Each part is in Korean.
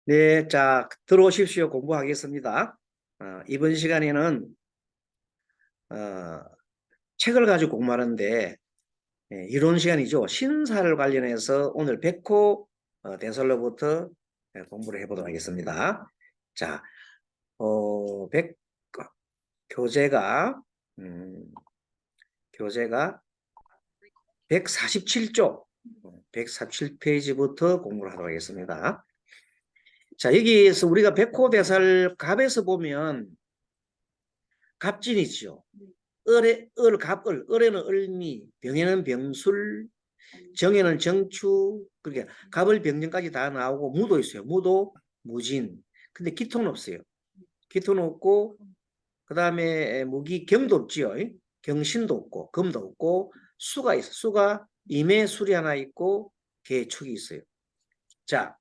네, 자, 들어오십시오. 공부하겠습니다. 이번 시간에는 어, 책을 가지고 공부하는데 이론 시간이죠. 신사를 관련해서 오늘 백호 대설로부터 공부를 해보도록 하겠습니다. 자, 백 교재가 음, 교재가 147쪽 147페이지부터 공부를 하도록 하겠습니다. 자, 여기에서 우리가 백호 대설 갑에서 보면 갑진이죠. 을에는 을미, 병에는 병술, 정에는 정추, 그러니까 갑을 병정까지 다 나오고 무도 있어요. 무도, 무진. 근데 기토는 없어요. 기토는 없고 그 다음에 무기 경도 없지요. 경신도 없고 금도 없고 수가 있어. 수가 임의 술이 하나 있고 개축이 있어요. 자,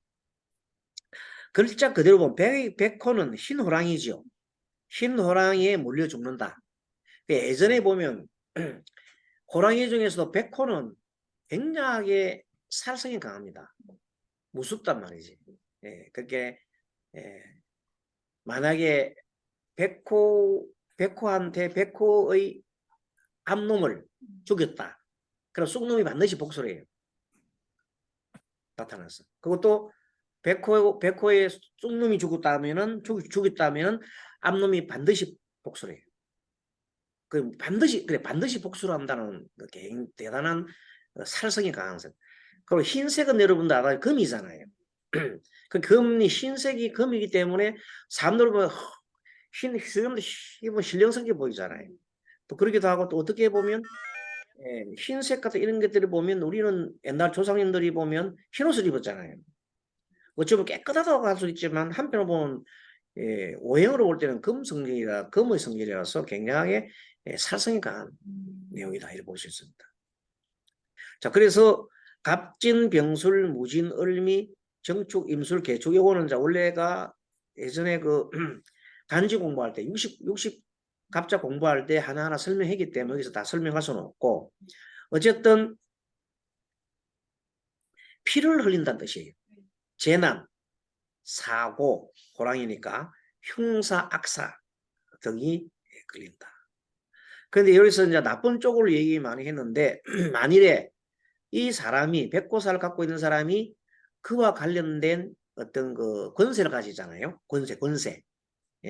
글자 그대로 보면 백호는 흰 호랑이죠. 흰 호랑이에 물려 죽는다. 예전에 보면 호랑이 중에서도 백호는 굉장하게 살성이 강합니다. 무섭단 말이지. 그게 만약에 백호한테 백호의 암놈을 죽였다. 그럼 쑥놈이 반드시 복수를 해요. 나타났어. 그것도 백호의 쑥놈이 죽였다면은 암놈이 반드시 복수를 해요. 반드시 복수를 한다는 대단한 살성이 강한 색. 그리고 흰색은 여러분도 알아요. 금이잖아요. 그 금이 흰색이 금이기 때문에 사람들 보면 신령스럽게 보이잖아요. 또 그러기도 하고 또 어떻게 보면 흰색 같은 이런 것들을 보면 우리는 옛날 조상님들이 보면 흰옷을 입었잖아요. 어쩌면 깨끗하다고 할 수 있지만 한편으로 보면 오행으로 볼 때는 금의 성질이라서 굉장하게 살성이 강한 내용이다 이렇게 볼 수 있습니다. 자, 그래서 갑진, 병술, 무진, 을미, 정축, 임술, 개축 요거는 원래가 예전에 그 간지 공부할 때 60 갑자 공부할 때 하나하나 설명했기 때문에 여기서 다 설명할 수는 없고 어쨌든 피를 흘린다는 뜻이에요. 재난, 사고, 호랑이니까 흉사, 악사 등이 걸린다. 그런데 여기서 이제 나쁜 쪽으로 얘기 많이 했는데 만일에 이 사람이 백호사를 갖고 있는 사람이 그와 관련된 어떤 그 권세를 가지잖아요. 권세.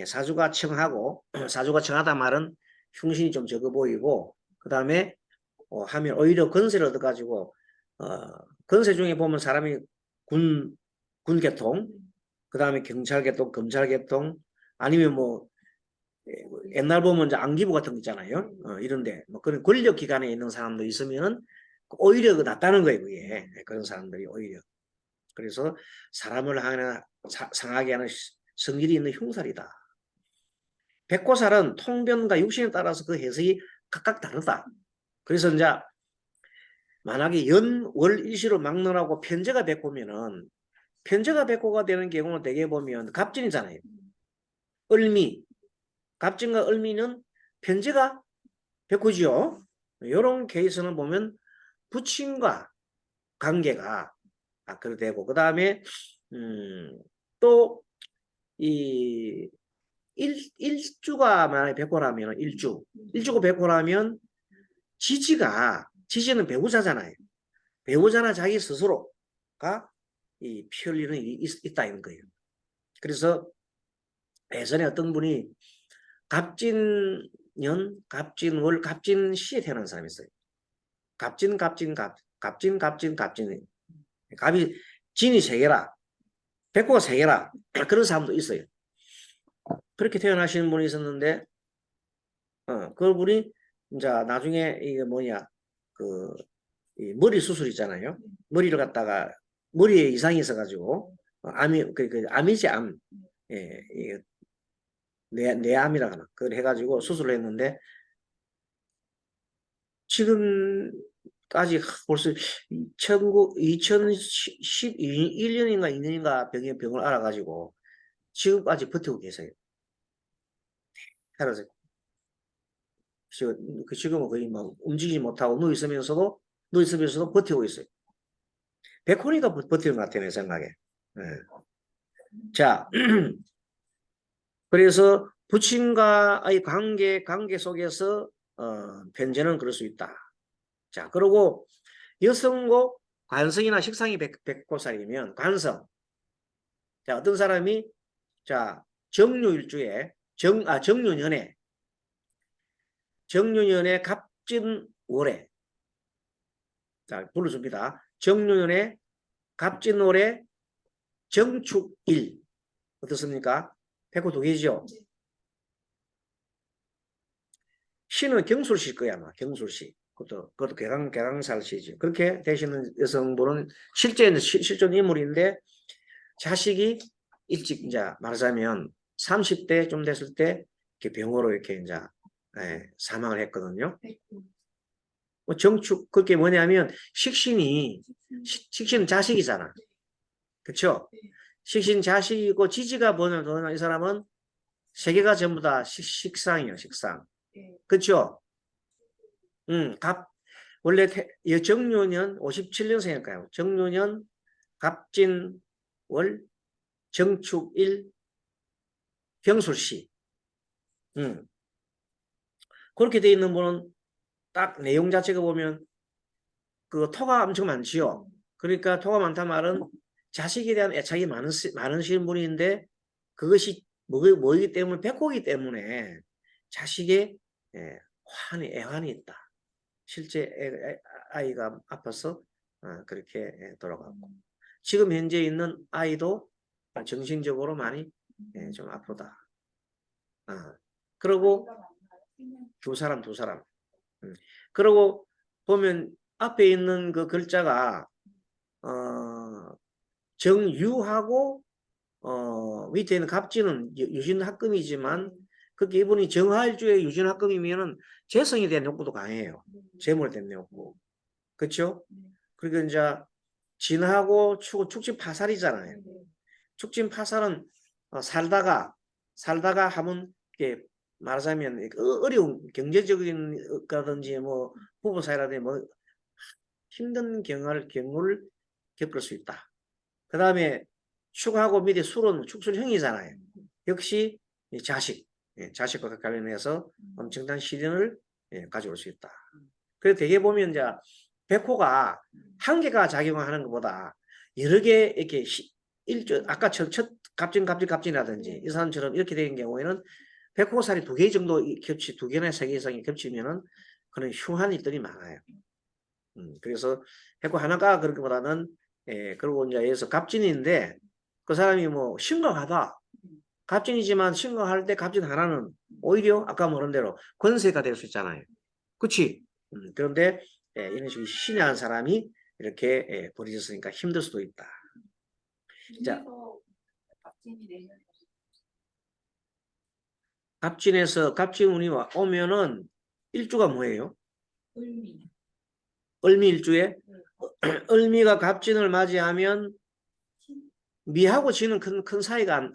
사주가 청하고 사주가 청하다 말은 흉신이 좀 적어 보이고 그 다음에 하면 오히려 권세를 얻어가지고 권세 중에 보면 사람이 군계통 그 다음에 경찰계통 검찰계통 아니면 뭐 옛날 보면 이제 안기부 같은 거 있잖아요. 이런데 뭐 그런 권력 기관에 있는 사람도 있으면은 오히려 낫다는 거예요. 그게 그런 사람들이 오히려 그래서 사람을 상하게 하는 성질이 있는 흉살이다. 백호살은 통변과 육신에 따라서 그 해석이 각각 다르다. 그래서 이제 만약에 연, 월, 일시로 막론하고 편제가 백호면은 편제가 백호가 되는 경우는 대개 보면 갑진이잖아요. 을미, 갑진과 을미는 편제가 백호지요. 이런 케이스는 보면 부친과 관계가 그렇게 되고 그 다음에 또 이 일주가 만약에 백호라면 일주가 백호라면 지지는 배우자잖아요. 배우자나 자기 스스로가 이 피 흘리는 일이 있다 이런 거예요. 그래서 예전에 어떤 분이 갑진년, 갑진월, 갑진시에 태어난 사람이 있어요. 갑진. 갑이 진이 세 개라. 백호가 세 개라. 그런 사람도 있어요. 그렇게 태어나시는 분이 있었는데, 그분이 이제 나중에 이게 뭐냐, 이 머리 수술 있잖아요. 머리를 갖다가 머리에 이상이 있어가지고 암이지 암, 이게 뇌암이라 하나 그걸 해가지고 수술을 했는데 지금까지 벌써 2011년인가 2년인가 병을 알아가지고 지금까지 버티고 계세요. 그래서 지금은 거의 막 움직이지 못하고 누워있으면서도 버티고 있어요. 백호니까 버티는 것 같아요, 내 생각에. 네. 자, 그래서 부친과의 관계 속에서 편제는 그럴 수 있다. 자, 그리고 여성고 관성이나 식상이 백호살이면 관성. 자, 어떤 사람이 자 정유일주에 정유년에 갑진월에 자 불러줍니다. 정유년에 갑진월에 정축일 어떻습니까? 백호 두 개죠. 시는 경술시 거야 아마 경술시. 그것도 개강살시죠. 그렇게 되시는 여성분은 실제는 실존 인물인데 자식이 일찍 이제 말하자면 30대 좀 됐을 때 이렇게 병으로 이렇게 이제 사망을 했거든요. 뭐 정축 그게 뭐냐면 식신은 자식이잖아. 그렇죠? 식신 자식이고 지지가 뭐냐면 이 사람은 세 개가 전부 다 식상이에요. 식상. 그렇죠? 원래 정유년 57년생일까요? 정유년 갑진월 정축일 병술시. 그렇게 돼 있는 분은 딱 내용 자체가 보면 그 토가 엄청 많지요. 그러니까 토가 많단 말은 자식에 대한 애착이 많으신 분인데 그것이 뭐이기 때문에 백호이기 때문에 자식의 애환이 있다. 실제 아이가 아파서 그렇게 돌아갔고 지금 현재 있는 아이도 정신적으로 많이 좀 아프다. 그리고 두 사람. 그리고 보면 앞에 있는 그 글자가 정유하고 밑에 있는 갑진은 유진합금이지만 그게 이분이 정화일주의 유진합금이면은 재성에 대한 욕구도 강해요. 재물에 대한 욕구. 그렇죠? 그리고 이제 진하고 축진파살이잖아요. 축진파살은 살다가 하면 이렇게 말하자면 어려운 경제적인 거든지 뭐 부부 사이라든지 뭐 힘든 경우를 겪을 수 있다. 그 다음에 축하고 밑에 술은 축술형이잖아요. 역시 자식과 관련해서 엄청난 시련을 가져올 수 있다. 그래서 되게 보면 이제 백호가 한 개가 작용하는 것보다 여러 개 이렇게 아까 첫 갑진이라든지 이 사람처럼 이렇게 되는 경우에는 백호살이 두 개 정도 두 개나 세 개 이상이 겹치면은 그런 흉한 일들이 많아요. 그래서 백호 하나가 그렇게보다는 그리고 이제 여기서 갑진인데 그 사람이 뭐 심각하다. 갑진이지만 심각할 때 갑진 하나는 오히려 아까 말한 대로 권세가 될 수 있잖아요. 그렇지? 그런데 이런 식으로 신의 사람이 이렇게 버려졌으니까 힘들 수도 있다. 자, 갑진에서 갑진운이 오면은 일주가 뭐예요? 을미 일주에 을미가 갑진을 맞이하면 미하고 지는 큰 사이가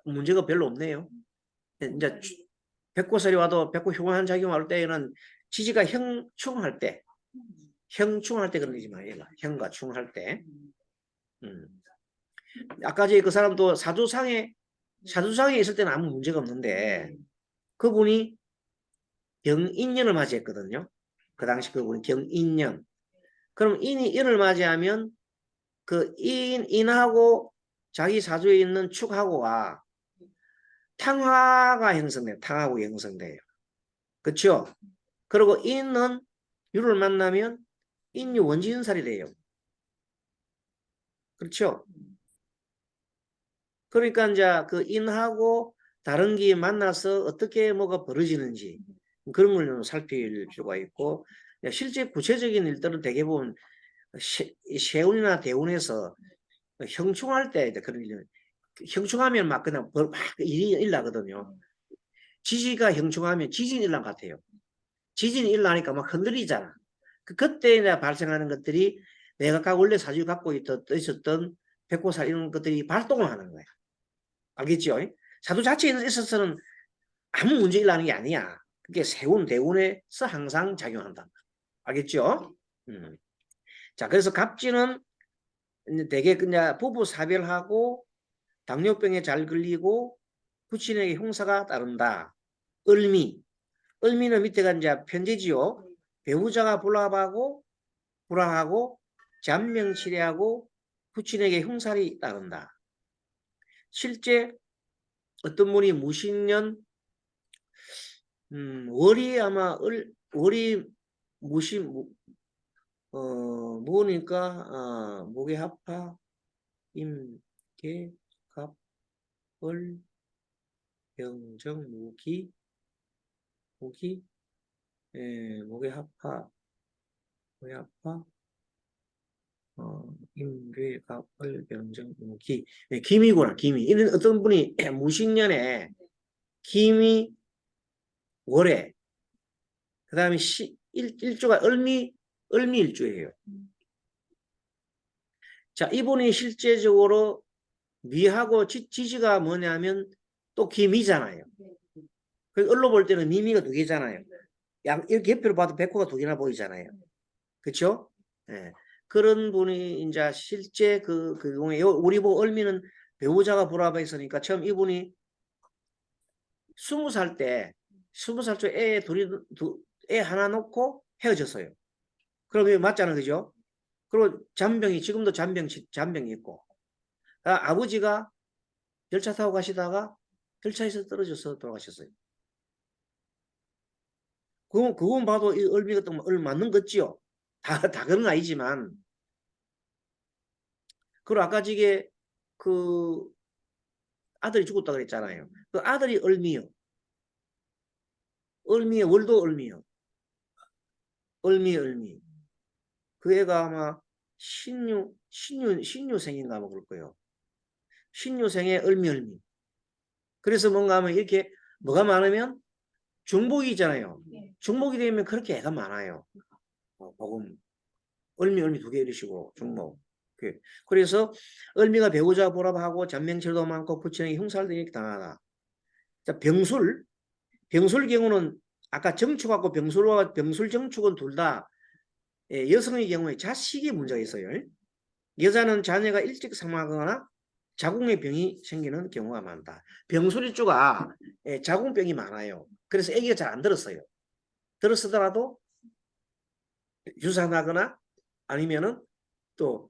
문제가 별로 없네요. 이제 백호설이 와도 백호 효한 작용할 때에는 지지가 형충할 때 그런 거지만 얘가 형과 충할 때 아까 그 사람도 사주상에 있을 때는 아무 문제가 없는데 그분이 경인년을 맞이했거든요. 그 당시 그분이 경인년. 그럼 인을 맞이하면 그 인하고 자기 사주에 있는 축하고가 탕화가 형성돼요. 탕하고 형성돼요. 그렇죠? 그리고 인은 유를 만나면 인이 원지윤살이 돼요. 그렇죠? 그러니까 이제 그 인하고 다른 게 만나서 어떻게 뭐가 벌어지는지 그런 걸 살필 필요가 있고 실제 구체적인 일들은 대개 보면 세운이나 대운에서 형충할 때 그런 일 형충하면 막 그냥 막 일이 일나거든요. 지지가 형충하면 지진이 일난 것 같아요. 지진이 일나니까 막 흔들리잖아. 그때 발생하는 것들이 내가 원래 사주 갖고 있었던 백호살 이런 것들이 발동을 하는 거야. 알겠죠? 사주 자체에 있어서는 아무 문제 일나는 게 아니야. 그게 세운 대운에서 항상 작용한다. 알겠죠? 자, 그래서 갑진은 되게 그냥 부부 사별하고 당뇨병에 잘 걸리고 부친에게 형사가 따른다. 을미. 을미는 밑에가 이제 편제지요. 배우자가 불화하고 잔명치레하고 부친에게 형살이 따른다. 실제 어떤 분이 무신년 월이 아마 월이 뭐니까 목의 합파 임계 갑을 병정 무기 목의 합파 임괴 갑을 병정 무기 김이구나 김이 이런 어떤 분이 무신년에 김이 월에 그 다음에 일주가 을미일주예요. 자, 이분이 실제적으로 미하고 지지가 뭐냐면 또 기미잖아요. 그 을로 볼 때는 미미가 두 개잖아요. 이렇게 개표로 봐도 백호가 두 개나 보이잖아요. 그렇죠? 예. 그런 분이 이제 실제 그 경우에 우리 보고 을미는 배우자가 불화가 있으니까 처음 이분이 20살 때 애 하나 놓고 헤어졌어요. 그러면 맞잖아요. 그죠? 그리고 지금도 잔병이 있고. 아버지가 열차 타고 가시다가 열차에서 떨어져서 돌아가셨어요. 그건 봐도 이 을미가 또 맞는 거지요. 다 그런 건 아니지만. 그리고 아까 저게 그 아들이 죽었다 그랬잖아요. 그 아들이 을미요. 월도 을미요. 을미. 그 애가 아마 신유생인가 뭐 그럴 거예요. 신유생의 을미. 그래서 뭔가 하면 이렇게 뭐가 많으면 중복이 있잖아요. 중복이 되면 그렇게 애가 많아요. 복음. 을미 두 개 이러시고 중복. 그래서 을미가 배우자 보랍하고 잔명치레도 많고 부친에게 형사를 이렇게 당하다. 자, 병술 경우는 아까 정축하고 병술 정축은 둘 다 여성의 경우에 자식이 문제가 있어요. 여자는 자녀가 일찍 사망하거나 자궁의 병이 생기는 경우가 많다. 병술일주가 자궁병이 많아요. 그래서 아기가 잘 안 들었어요. 들었으더라도 유산하거나 아니면은 또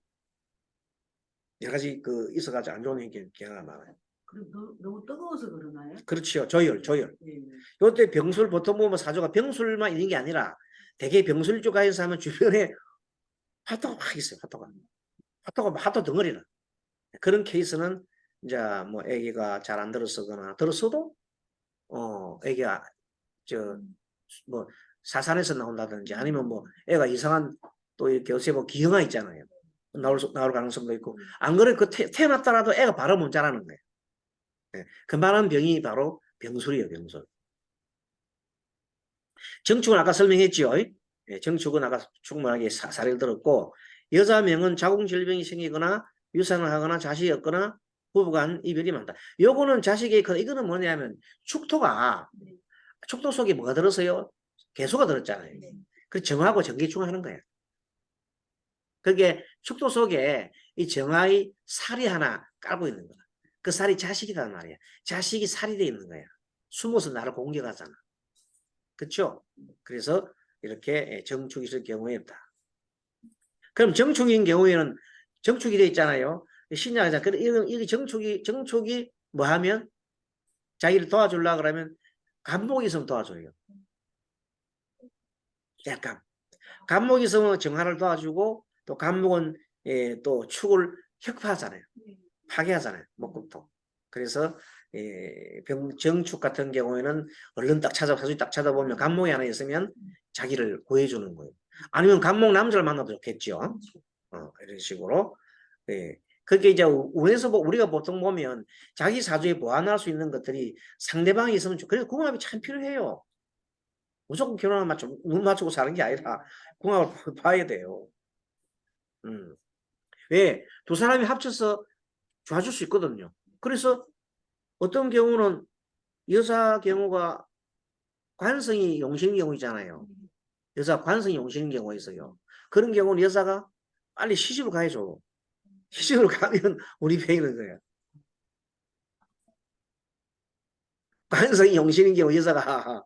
여러 가지 있어가지고 안 좋은 경우가 많아요. 그럼 너무 뜨거워서 그러나요? 그렇죠. 조열. 요때 병술 보통 보면 사주가 병술만 있는 게 아니라 대개 병술주가 해서 하면 주변에 화토가 막 있어요. 화토가 덩어리나. 그런 케이스는 이제 뭐 아기가 잘 안 들었거나 들었어도 아기가 뭐 사산에서 나온다든지 아니면 뭐 애가 이상한 또 이렇게 요새 뭐 기형아 있잖아요. 나올 가능성도 있고 안 그래 태어났더라도 애가 바로 못 자라는 거예요. 그만한 병이 바로 병술이에요. 병술. 정축은 아까 설명했죠. 정축은 아까 충분하게 사례를 들었고 여자명은 자궁질병이 생기거나 유산을 하거나 자식이 없거나 부부간 이별이 많다. 요거는 자식이 이거는 뭐냐면 축토 속에 뭐가 들었어요? 개수가 들었잖아요. 그 정하고 전기충하는 거예요. 그게 축토 속에 이 정화의 살이 하나 깔고 있는 거야. 그 살이 자식이란 말이야. 자식이 살이 돼 있는 거야. 숨어서 나를 공격하잖아. 그렇죠? 그래서 이렇게 정축이 있을 경우에다. 그럼 정축인 경우에는 정축이 돼 있잖아요. 신약하자. 이게 정축이 뭐 하면 자기를 도와주려고 그러면 간목이 있으면 도와줘요. 약간 간목이 있으면 정화를 도와주고 또 간목은 또 축을 혁파하잖아요. 파괴하잖아요. 목금토. 그래서 정축 같은 경우에는 얼른 사주 딱 찾아보면 간목이 하나 있으면 자기를 구해주는 거예요. 아니면 간목 남자를 만나도 좋겠죠. 이런 식으로. 그게 이제 운에서 우리가 보통 보면 자기 사주에 보완할 수 있는 것들이 상대방이 있으면 그래서 궁합이 참 필요해요. 무조건 결혼하면 눈 맞추고 사는 게 아니라 궁합을 봐야 돼요. 왜? 두 사람이 합쳐서 좋아질 수 있거든요. 그래서 어떤 경우는 여자 경우가 관성이 용신인 경우잖아요. 여자 관성이 용신인 경우가 있어요. 그런 경우는 여자가 빨리 시집을 가야죠. 시집을 가면 우리 배이는 거예요. 관성이 용신인 경우 여자가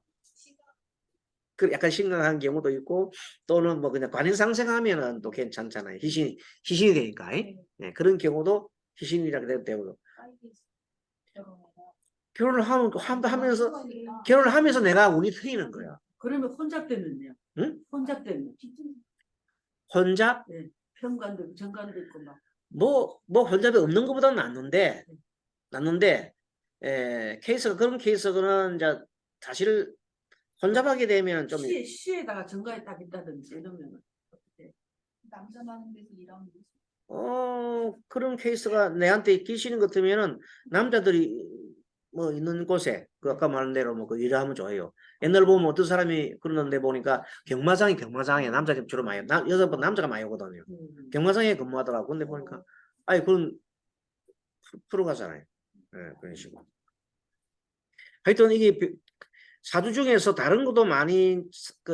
그 약간 심각한 경우도 있고 또는 뭐 그냥 관인상생하면은 또 괜찮잖아요. 희신이 되니까. 네, 그런 경우도 희신이라고 되고 결혼을 하면서 내가 운이 트이는 거야. 그러면 혼잡 때문에요. 응? 혼잡 때문에. 혼잡? 네. 편관도 있고 정관도 있고 막. 뭐 혼잡이 없는 것보다는 낫는데 그런 케이스는 이제 사실 혼잡하게 되면 좀 시에다가 정관이 딱 있다든지 이러면 어떻게? 남자 많은 데서 일하는 거지. 그런 케이스가 내한테 끼시는 것 같으면은 남자들이 뭐 있는 곳에 그 아까 말한 대로 뭐 그 일을 하면 좋아요. 옛날 보면 어떤 사람이 그러는데 보니까 경마장에 남자가 주로 많이 여자보다 남자가 많이 오거든요. 경마장에 근무하더라고. 근데 보니까 아니 그건 프로 가잖아요. 그런 식으로. 하여튼 이게 사주 중에서 다른 것도 많이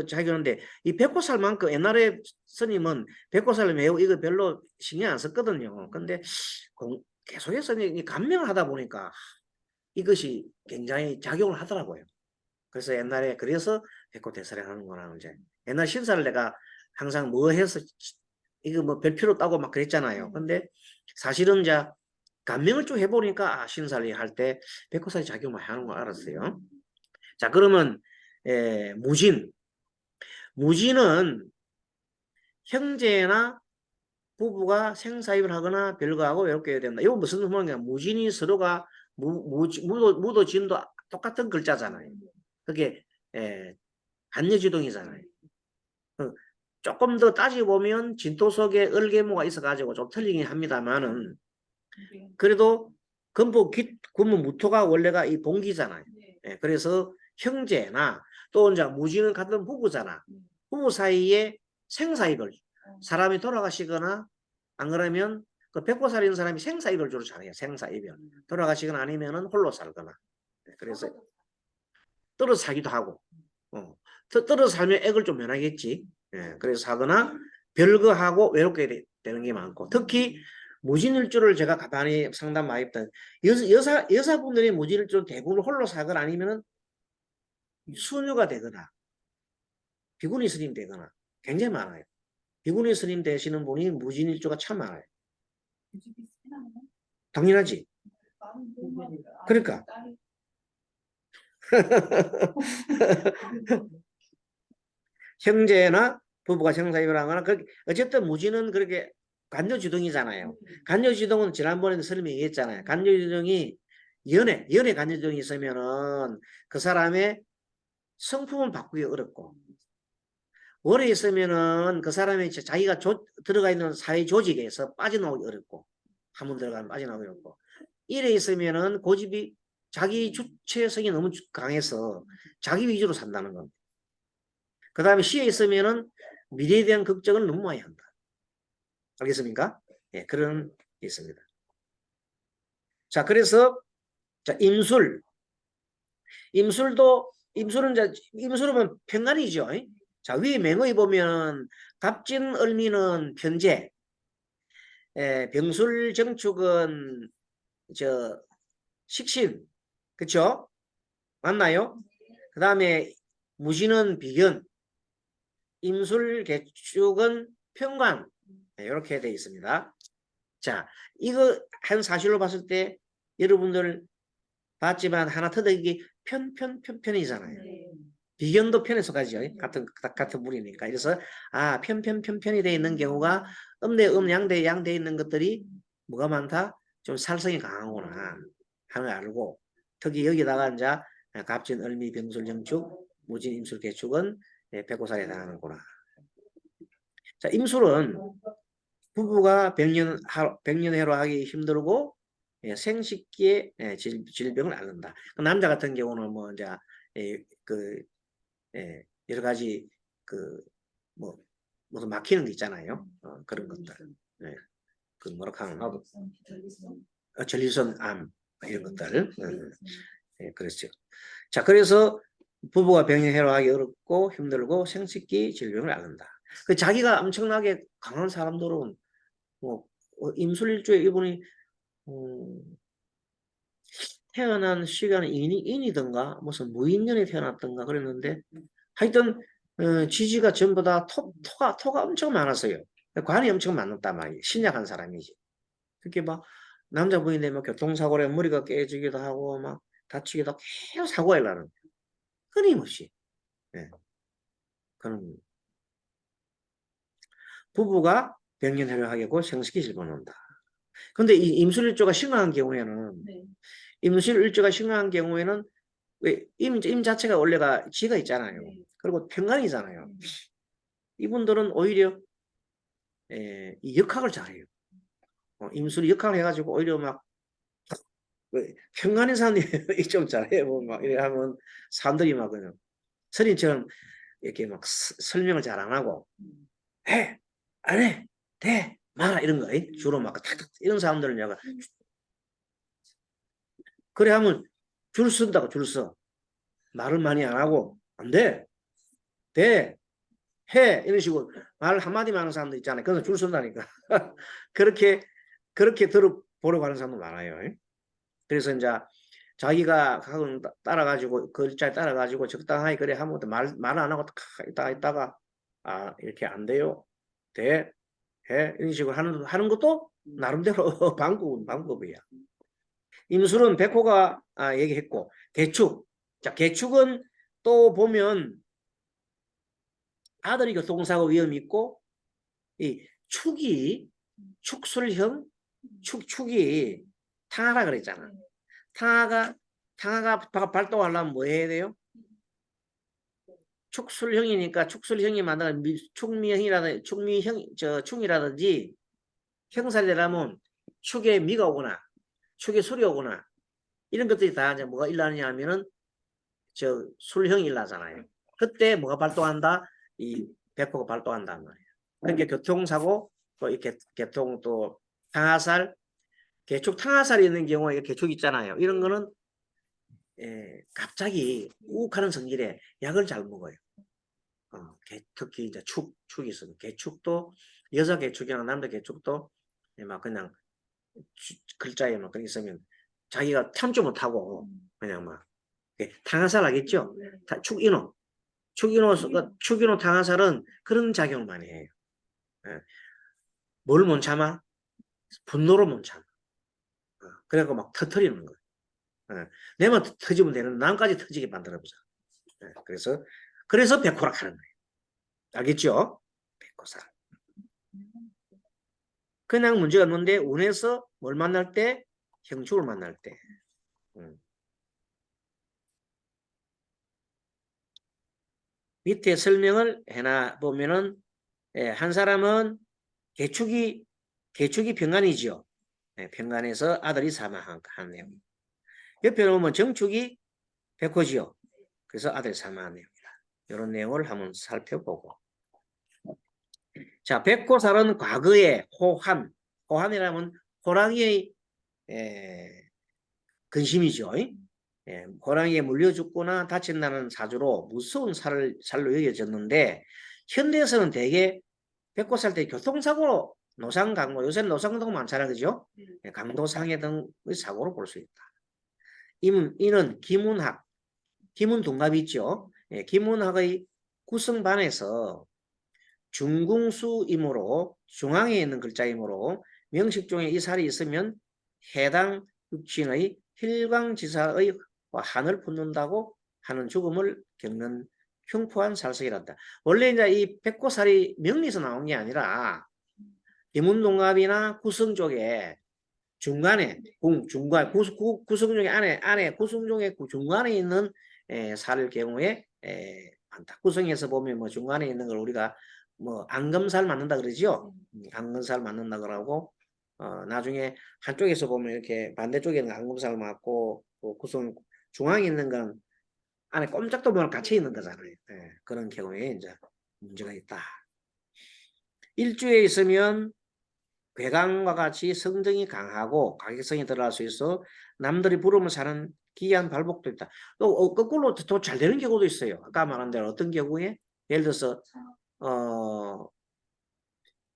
자기는데 이 백호살만큼 옛날에 스님은 백호살을 매우 이거 별로 신경 안 썼거든요. 근데 계속해서 이 감명을 하다 보니까 이것이 굉장히 작용을 하더라고요. 그래서 옛날에 그래서 백호대사를 하는구나 이제 옛날 신사를 내가 항상 뭐 해서 이거 뭐 별 필요 없다고 막 그랬잖아요. 근데 사실은 이제 감명을 좀 해보니까 신사를 할 때 백호살이 작용을 하는 걸 알았어요. 자, 그러면 무진은 형제나 부부가 생사입을 하거나 별거하고 이렇게 해야 된다. 이건 무슨 말이냐? 무진이 서로가 무도 진도 똑같은 글자잖아요. 그게 반려지동이잖아요. 조금 더 따지고 보면 진토 속에 을개모가 있어가지고 좀 틀리긴 합니다만은 그래도 근본 무토가 원래가 이 동기잖아요. 그래서 형제나 또 이제 무지는 같은 부부잖아. 부부 사이에 생사입을 사람이 돌아가시거나 안 그러면 그 백보살인 사람이 생사입을 주로 잘해요. 생사입을 돌아가시거나 아니면은 홀로 살거나. 그래서 떨어져 살기도 하고 떨어져 살면 액을 좀 면하겠지. 그래서 사거나 별거하고 외롭게 되는 게 많고 특히 무진일주를 제가 가만히 상담 많이 했던 여자분들이 무진일주 대부분 홀로 살거나 아니면은 수녀가 되거나 비구니 스님 되거나 굉장히 많아요. 비구니 스님 되시는 분이 무진일주가 참 많아요. 당연하지. 그러니까 형제나 부부가 생사입을 하거나 어쨌든 무진은 그렇게 간요지동이잖아요. 간요지동은 지난번에도 설명이 얘기했잖아요. 간요지동이 연애 간요지동이 있으면은 그 사람의 성품을 바꾸기 어렵고 오래 있으면은 그 사람이 자기가 들어가 있는 사회 조직에서 빠져나오기 어렵고 한번 들어가면 빠져나오기 어렵고 이래 있으면은 고집이 자기 주체성이 너무 강해서 자기 위주로 산다는 겁니다. 그 다음에 시에 있으면은 미래에 대한 걱정을 너무 많이 한다. 알겠습니까? 예, 그런 게 있습니다. 자, 그래서 자, 임술은 임술은 편간이죠. 자, 위에 맹의 보면 갑진 을미는 편재, 병술 정축은 식신, 그렇죠? 맞나요? 그 다음에 무신은 비견, 임술 개축은 편관. 이렇게 되어 있습니다. 자, 이거 한 사실로 봤을 때 여러분들 봤지만 하나 터득이 편이잖아요. 비견도 편에 속하죠. 같은 물이니까. 그래서 편이 되어 있는 경우가 양대 있는 것들이 뭐가 많다? 좀 살성이 강하구나 하는 걸 알고 특히 여기다가 이제 갑진, 을미, 병술, 정축, 무진, 임술, 개축은 백호살에 해당하는구나. 자, 임술은 부부가 백년해로 하기 힘들고 생식기에 질병을 앓는다. 남자 같은 경우는 뭐 이제 여러 가지 뭐 무슨 막히는 게 있잖아요. 그런 것들. 그 뭐라 하나 나도 전리선암 이런 것들. 그렇죠. 자, 그래서 부부가 병행해로 하기 어렵고 힘들고 생식기 질병을 앓는다. 그 자기가 엄청나게 강한 사람들은 뭐 임술일주에 이분이 태어난 시간은 인이든가 무슨 무인년에 태어났던가 그랬는데 하여튼 지지가 전부 다 토가 엄청 많았어요. 관이 엄청 많았단 말이에요. 신약한 사람이지. 그렇게 막 남자분인데 막 교통사고로 머리가 깨지기도 하고 막 다치기도 하고 계속 사고가 일어나는 거예요. 끊임없이. 예. 그런 부부가 병년혈약하겠고 생식기질 보는다. 근데 이 임술일조가 심각한 경우에는 네. 임술일조가 심각한 경우에는 왜 임 자체가 원래가 지가 있잖아요. 네. 그리고 평간이잖아요. 이분들은 오히려 이 역학을 잘해요. 임술이 역학을 해가지고 오히려 막 평간인 사람들이 좀 잘해요. 뭐 막 이래 하면 사람들이 막 그냥 선임처럼 이렇게 막 설명을 잘 안 하고 해, 안 해, 돼, 말아 이런 거 주로 막 탁탁 이런 사람들은 약간 그래 하면 줄 쓴다고 줄 써. 말을 많이 안 하고 안 돼, 돼, 해 이런 식으로 말 한마디만 하는 사람도 있잖아요. 그래서 줄 쓴다니까. 그렇게 들어보려고 하는 사람도 많아요. 그래서 이제 자기가 가끔 따라가지고 글자에 따라가지고 적당하게 그래 하면 말 안 하고 있다가 아 이렇게 안 돼요, 돼, 해 이런 식으로 하는 것도 나름대로 방법이야. 임술은 백호가 얘기했고 개축. 자 개축은 또 보면 아들이 교통사고 위험이 있고 이 축술형 축이 탕하라 그랬잖아. 탕하가 발동하려면 뭐 해야 돼요? 축술형이니까 축술형이 만나는 축이라든지 형살이 되려면 축에 미가 오거나 축에 술이 오거나 이런 것들이 다 이제 뭐가 일어나냐 하면은 저 술형이 일어나잖아요. 그때 뭐가 발동한다? 이 배포가 발동한단 말이에요. 그러니까 교통사고 또 이렇게 개통 또 탕화살 개축 탕화살이 있는 경우에 개축 있잖아요. 이런 거는 갑자기 욱하는 성질에 약을 잘 먹어요. 특히 이제 축이 있어요. 개축도 여자 개축이나 남자 개축도 막 그냥 글자에 막 그렇게 있으면 자기가 참지 못하고 그냥 막 탕화살 알겠죠? 축인호 탕화살은 그런 작용을 많이 해요. 뭘 못 참아? 분노를 못 참아. 그래갖고 막 터트리는 거예요. 내만 터지면 되는 남까지 터지게 만들어보자. 그래서 백호라 하는 거예요. 알겠죠? 백호살. 그냥 문제가 없는데 운에서 뭘 만날 때? 형축을 만날 때. 밑에 설명을 해놔 보면은 한 사람은 개축이 병간이죠. 병간에서 아들이 사망한 내용. 옆에 보면 정축이 백호지요. 그래서 아들이 사망한 내용이다. 이런 내용을 한번 살펴보고. 자, 백호살은 과거에 호환이라면 호랑이의 근심이죠. 호랑이에 물려 죽거나 다친다는 사주로 무서운 살로 여겨졌는데 현대에서는 대개 백호살 때 교통사고로 노상강도 요새는 노상강도 많잖아요. 그죠? 강도상해 등의 사고로 볼 수 있다. 이는 김운동갑이 있죠. 김운학의 구성반에서 중궁수이므로 중앙에 있는 글자이므로 명식 중에 이 살이 있으면 해당 육신의 힐광지사의 한을 품는다고 하는 죽음을 겪는 흉포한 살석이란다. 원래 이제 이 백호살이 명리에서 나온 게 아니라 김운동갑이나 구성 쪽에 중간에 구성 중에 안에 구성 중에 중간에 있는 살 경우에 많다. 구성에서 보면 뭐 중간에 있는 걸 우리가 뭐 안검살 맞는다 그러죠. 안검살 맞는다 그러고 나중에 한쪽에서 보면 이렇게 반대쪽에는 안검살 맞고 구성 중앙에 있는 건 안에 꼼짝도 모르고 갇혀 있는 거잖아요. 그런 경우에 이제 문제가 있다. 일주에 있으면 괴강과 같이 성정이 강하고 가격성이 들어갈 수 있어 남들이 부름을 사는 기이한 발복도 있다. 또 거꾸로 더 잘 되는 경우도 있어요. 아까 말한 대로 어떤 경우에 예를 들어서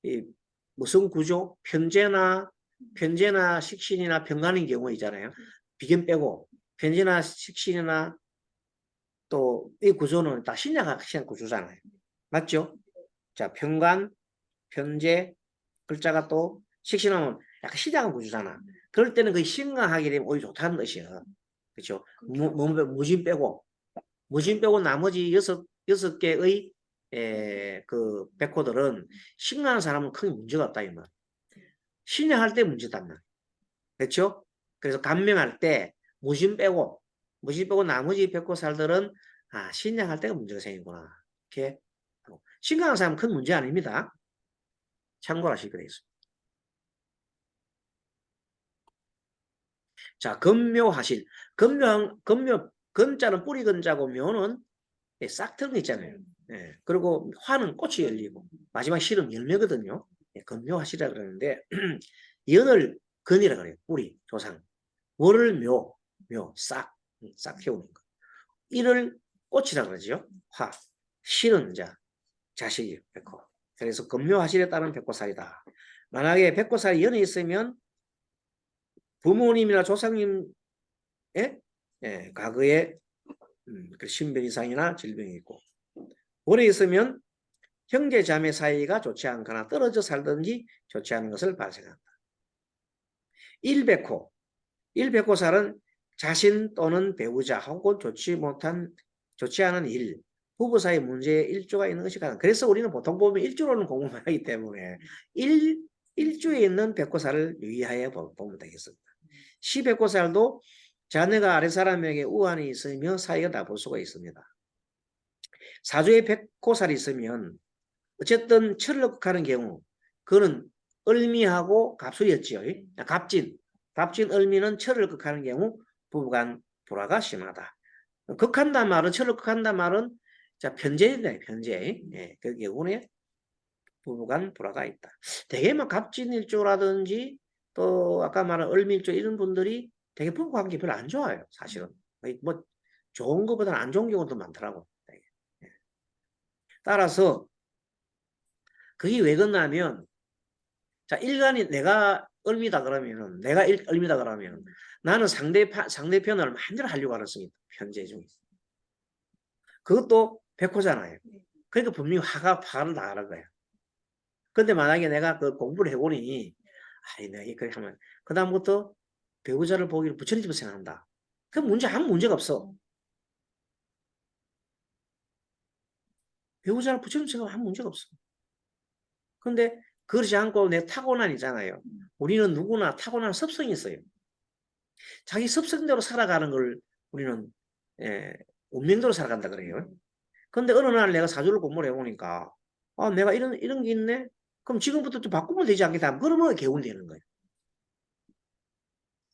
이 무슨 구조 편제나 식신이나 병간인 경우 있잖아요. 비견 빼고 편지나 식신이나 또 이 구조는 다 신약학 구조잖아요. 맞죠? 자, 편관, 편제, 글자가 또 식신하면 약간 신약한 구조잖아. 그럴 때는 그 신강하게 되면 오히려 좋다는 뜻이야. 그렇죠? 무진 빼고 나머지 여섯 개의 그 백호들은 신강한 사람은 크게 문제가 없다 이 말. 신약할 때 문제단 말. 그렇죠? 그래서 감명할 때 무진 빼고 나머지 백호살들은 신약할 때가 문제가 생기구나. 이렇게 신강한 사람은 큰 문제 아닙니다. 참고하시기 바라겠습니다. 자, 건묘하실. 건자는 뿌리 건자고 묘는 싹트는 있잖아요. 예, 그리고 화는 꽃이 열리고 마지막 실은 열매거든요. 예, 건묘하시라 그러는데 연을 건이라 그래요. 뿌리, 조상. 월을 묘, 싹 태우는 거. 이를 꽃이라 그러죠. 화. 실은 자, 자식이 백호. 그래서 건묘하실에 따른 백호살이다. 만약에 백호살이 연에 있으면 부모님이나 조상님의 과거에 그 신변 이상이나 질병이 있고 월에 있으면 형제 자매 사이가 좋지 않거나 떨어져 살든지 좋지 않은 것을 발생한다. 일백호살은 자신 또는 배우자 혹은 좋지 않은 일, 부부 사이 문제에 일조가 있는 것이 가능. 그래서 우리는 보통 보면 일조로는 공부만 하기 때문에 일조에 있는 백호살을 유의하여 보면 되겠습니다. 시백호살도 자녀가 아랫사람에게 우환이 있으며 사이가 나쁠 수가 있습니다. 사주에 백호살이 있으면 어쨌든 철을 극하는 경우 그거는 을미하고 갑술이었지요. 갑진 을미는 철을 극하는 경우 부부간 불화가 심하다. 극한다 말은 철을 극한다 말은 자 편제인데 편제. 예, 그 경우에 부부간 불화가 있다. 대개 뭐 갑진일조라든지 또 아까 말한 을미일조 이런 분들이 되게 부부 관계 별로 안 좋아요. 사실은 뭐 좋은 것보다는 안 좋은 경우도 많더라고. 예. 따라서 그게 왜 그러냐면 자 일간이 내가 을미다 그러면은 을미다 그러면 나는 상대편을 만들어 하려고 하는 성이 편제 중에 그것도 백호잖아요. 그러니까 분명히 화를 나가는 거야. 근데 만약에 내가 그 공부를 해보니 내가 그렇게 하면 그다음부터 배우자를 보기를 부처님 집을 생각한다. 그 아무 문제가 없어. 배우자를 부처님 생각하면 아무 문제가 없어. 근데 그렇지 않고 내 타고난이잖아요. 우리는 누구나 타고난 습성이 있어요. 자기 습성대로 살아가는 걸 우리는 운명대로 살아간다 그래요. 근데 어느 날 내가 사주를 공부를 해보니까 내가 이런 게 있네? 그럼 지금부터 좀 바꾸면 되지 않겠다. 그러면 개운되는 거예요.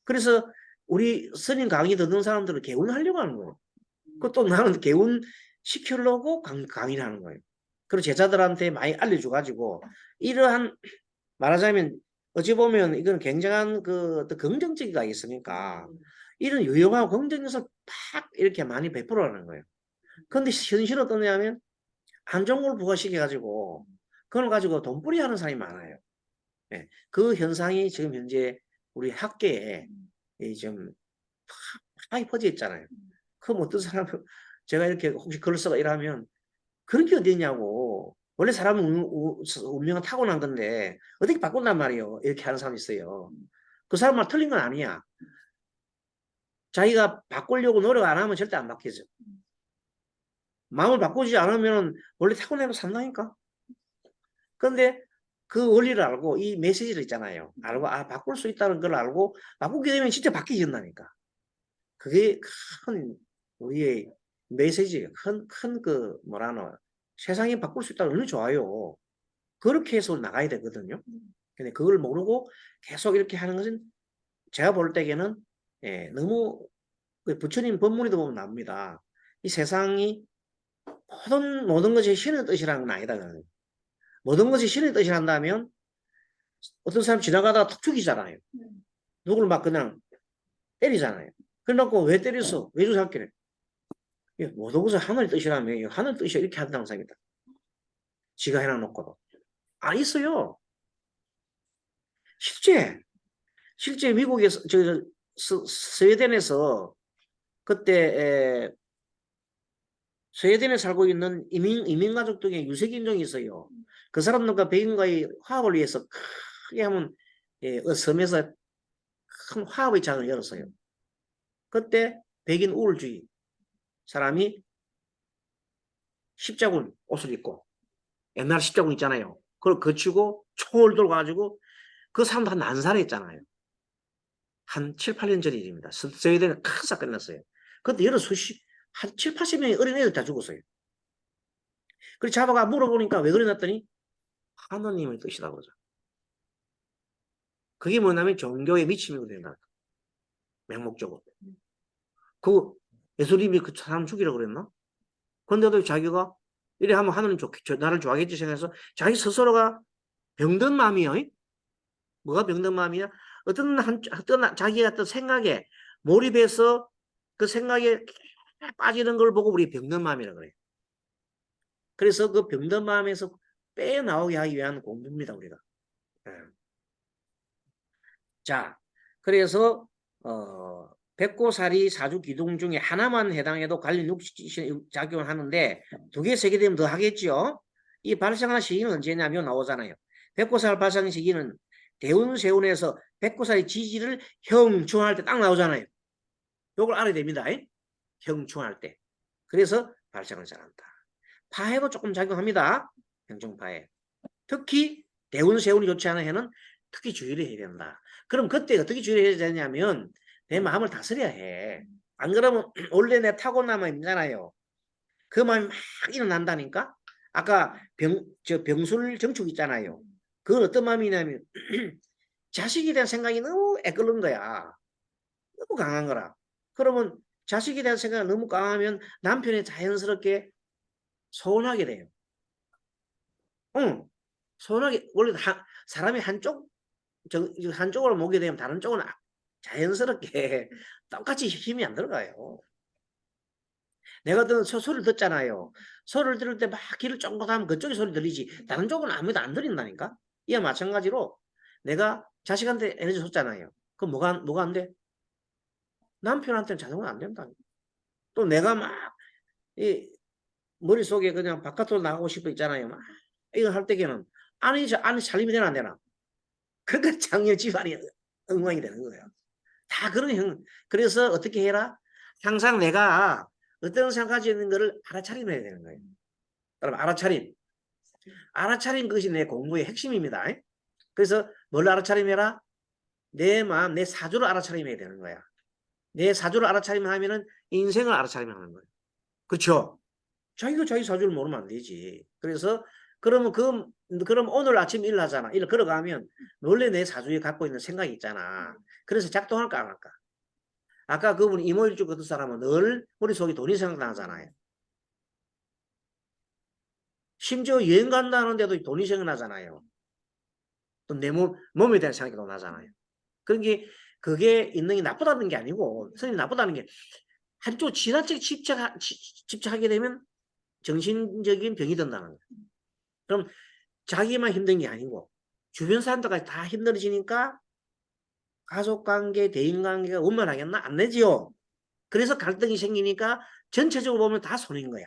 그래서 우리 스님 강의 듣는 사람들은 개운하려고 하는 거예요. 그또 나는 개운 시키려고 강의를 하는 거예요. 그리고 제자들한테 많이 알려줘가지고 이러한 말하자면 어찌 보면 이건 굉장한 그 긍정적이가 있으니까 이런 유용하고 긍정 요소를 팍 이렇게 많이 베풀어라는 거예요. 근데 현실은 어떠냐면 안 좋은 걸 부과시켜가지고 그걸 가지고 돈벌이 하는 사람이 많아요. 예, 그 현상이 지금 현재 우리 학계에 좀 많이 퍼져 있잖아요. 그럼 어떤 사람은 제가 이렇게 혹시 글을 써가 이러면 그런 게 어디 있냐고. 원래 사람은 운명은 타고난 건데 어떻게 바꾼단 말이에요. 이렇게 하는 사람이 있어요. 그 사람 말 틀린 건 아니야. 자기가 바꾸려고 노력 안 하면 절대 안 바뀌죠. 마음을 바꾸지 않으면 원래 타고내로 산다니까. 그런데 그 원리를 알고 이 메시지를 있잖아요. 알고 바꿀 수 있다는 걸 알고 바꾸게 되면 진짜 바뀌어진다니까. 그게 큰 우리의 메시지, 큰 그 뭐라노 세상이 바꿀 수 있다는 너무 좋아요. 그렇게 해서 나가야 되거든요. 근데 그걸 모르고 계속 이렇게 하는 것은 제가 볼 때에는 너무 부처님 법문에도 보면 나옵니다. 이 세상이 모든 것이 신의 뜻이라는 건 아니다. 모든 것이 신의 뜻이란다면 어떤 사람 지나가다가 턱 죽이잖아요. 누구를 막 그냥 때리잖아요. 그래놓고 왜 때렸어? 왜 주사기래? 모든 것은 하늘의 뜻이라며 하늘 뜻이 이렇게 한다는 사람이다. 지가 해놔놓고도. 안 있어요. 실제 미국에서 스웨덴에서 그때 스웨덴에 살고 있는 이민 가족 중에 유색 인종이 있어요. 그 사람들과 백인과의 화합을 위해서 크게 한번 섬에서 큰 화합의 장을 열었어요. 그때 백인 우월주의 사람이 십자군 옷을 입고 옛날 십자군 있잖아요. 그걸 거치고 총을 들고 가지고 그 사람도 한 난살했잖아요. 한 7, 8년 전 일입니다. 스웨덴에 큰 사건이 났어요. 그때 한 7, 80명의 어린애들 다 죽었어요. 그래서 잡아가 물어보니까 왜 그러났더니 하느님의 뜻이다 그러죠. 그게 뭐냐면 종교의 미침이거든요. 맹목적으로. 그 예수님이 그 사람 죽이라고 그랬나? 근데도 자기가 이래 하면 하느님 나를 좋아하겠지 생각해서 자기 스스로가 병든 마음이요. 뭐가 병든 마음이야? 어떤 자기가 어떤 생각에 몰입해서 그 생각에 빠지는 걸 보고 우리 병든 마음이라고 그래요. 그래서 그 병든 마음에서 빼나오게 하기 위한 공부입니다, 우리가. 자, 그래서 백고사리 사주 기둥 중에 하나만 해당해도 관련 육신 작용을 하는데 두 개, 세 개 되면 더 하겠죠. 이 발생한 시기는 언제냐면 나오잖아요. 백고사리 발생 시기는 대운세운에서 백고사리 지지를 형충할 때 딱 나오잖아요. 요걸 알아야 됩니다. 형충할 때. 그래서 발생을 잘한다. 파해도 조금 작용합니다. 형충파해. 특히 대운세운이 좋지 않은 해는 특히 주의를 해야 된다. 그럼 그때 어떻게 주의를 해야 되냐면 내 마음을 다스려야 해. 안 그러면 원래 내 타고난 마음이 있잖아요. 그 마음이 막 일어난다니까. 아까 병술 정축 있잖아요. 그건 어떤 마음이냐면 자식에 대한 생각이 너무 애끓는 거야. 너무 강한 거라. 그러면 자식에 대한 생각이 너무 강하면 남편이 자연스럽게 서운하게 돼요. 응. 서운하게 원래 사람이 한쪽으로 모게 되면 다른 쪽은 자연스럽게 똑같이 힘이 안 들어가요. 내가 소리를 듣잖아요. 소리를 들을 때 막 귀를 쫑긋 하면 그쪽에 소리 들리지 다른 쪽은 아무도 안 들린다니까. 이와 마찬가지로 내가 자식한테 에너지 줬잖아요. 그럼 뭐가 안 돼? 남편한테는 자동으로 안 된다니까. 또 내가 막 머릿속에 그냥 바깥으로 나가고 싶어 있잖아요. 막 이거 할 때에는 안에 살림이 되나 안 되나? 그러니까 장녀 집안이 엉망이 되는 거예요. 다 그런 그래서 어떻게 해라? 항상 내가 어떤 생각이 있는 거를 알아차림해야 되는 거예요. 여러분 알아차림. 알아차린 것이 내 공부의 핵심입니다. 그래서 뭘 알아차림해라? 내 마음, 내 사주를 알아차림해야 되는 거야. 내 사주를 알아차림하면은 인생을 알아차림하는 거예요. 그렇죠? 자기가 자기 사주를 모르면 안 되지. 그래서 그럼 오늘 아침 일하잖아. 일 걸어가면 원래 내 사주에 갖고 있는 생각이 있잖아. 그래서 작동할까 안 할까? 아까 그분 이모일주 같은 사람은 늘 머릿속에 돈이 생각나잖아요. 심지어 여행 간다는데도 돈이 생각나잖아요. 또 내 몸에 대한 생각이 또 나잖아요. 그러니까 그게 있는 게 나쁘다는 게 아니고 선생님 나쁘다는 게 한쪽 지나치게 집착하게 되면 정신적인 병이 든다는 거예요. 그럼 자기만 힘든 게 아니고 주변 사람들까지 다 힘들어지니까 가족관계, 대인관계가 원만하겠나? 안 되지요. 그래서 갈등이 생기니까 전체적으로 보면 다 손해인 거야.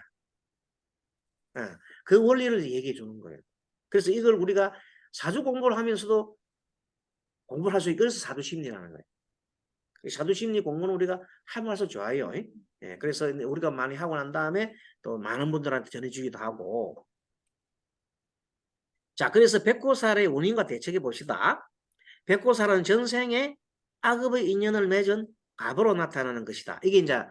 그 원리를 얘기해 주는 거예요. 그래서 이걸 우리가 사주 공부를 하면서도 공부를 할 수 있고 그래서 사주심리라는 거예요. 사주심리 공부는 우리가 하면서 좋아요. 예, 그래서 우리가 많이 하고 난 다음에 또 많은 분들한테 전해주기도 하고. 자, 그래서 백고살의 원인과 대책해 봅시다. 백고살은 전생에 악업의 인연을 맺은 갑으로 나타나는 것이다. 이게 이제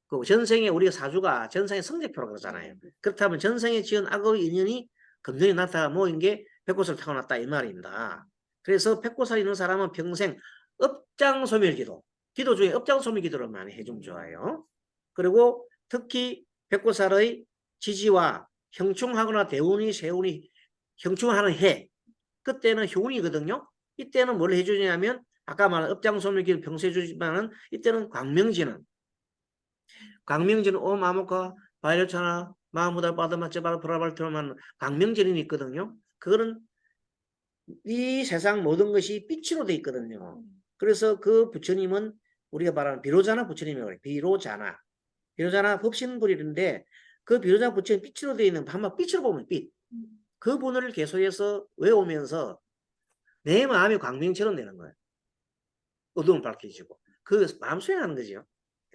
그 전생에 우리가 사주가 전생의 성적표라고 그러잖아요. 그렇다면 전생에 지은 악업의 인연이 금전이 나타나 모인 게 백고살을 타고났다 이 말입니다. 그래서 백고살이 있는 사람은 평생 업장소멸기도 기도 중에 업장소멸기도를 많이 해주면 좋아요. 그리고 특히 백고살의 지지와 형충하거나 대운이 세운이 형충하는 해 그때는 효운이거든요. 이때는 뭘 해주냐면 아까 말한 업장소멸기를 평소에 해주지만은 이때는 광명지는 옴 아모카 바이러차나 마무달 바다마 제발 브라발 들어만 광명진이 있거든요. 그거는 이 세상 모든 것이 빛으로 돼 있거든요. 그래서 그 부처님은 우리가 말하는 비로자나 부처님이라고 해요. 비로자나. 비로자나 법신불인데 그 비로자나 부처님 빛으로 되어 있는 한번 빛으로 보면 빛. 그 분을 계속해서 외우면서 내 마음이 광명처럼 되는 거예요. 어두운 밝혀지고. 그 마음 수행하는 거죠.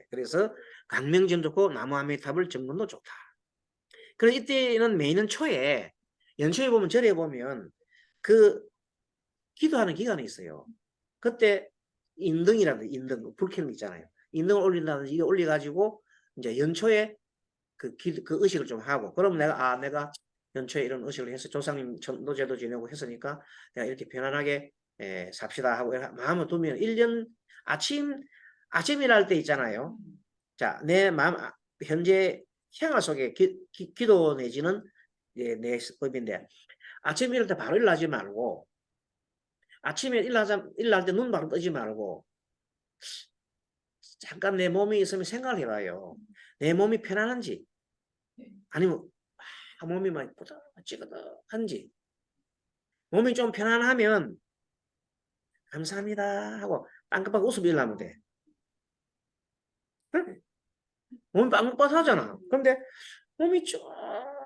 그래서 광명점 좋고 나무아미탑을 정문도 좋다. 그래서 이때는 매년 초에 연초에 보면 절에 보면 그 기도하는 기간이 있어요. 그때 인등이라는 인등 불 켜는 거 있잖아요. 인등을 올린다든지 이거 올려가지고 이제 연초에 그 의식을 좀 하고 그럼 내가 연초에 이런 의식을 해서 조상님 노제도 지내고 했으니까 내가 이렇게 편안하게 삽시다 하고 마음을 두면 1년 아침 일할 때 있잖아요. 자, 내 마음 현재 생활 속에 기도 내지는 내 법인데 아침 일할 때 바로 일하지 말고 아침에 일날 때 눈 바로 뜨지 말고 잠깐 내 몸이 있으면 생각을 해봐요. 내 몸이 편안한지 아니면 몸이 막 찌그덕한지 몸이 좀 편안하면 감사합니다 하고 빵긋빵긋 웃으며 일하면 돼. 그래. 몸이 빵긋빵긋 하잖아. 그런데 몸이 쭉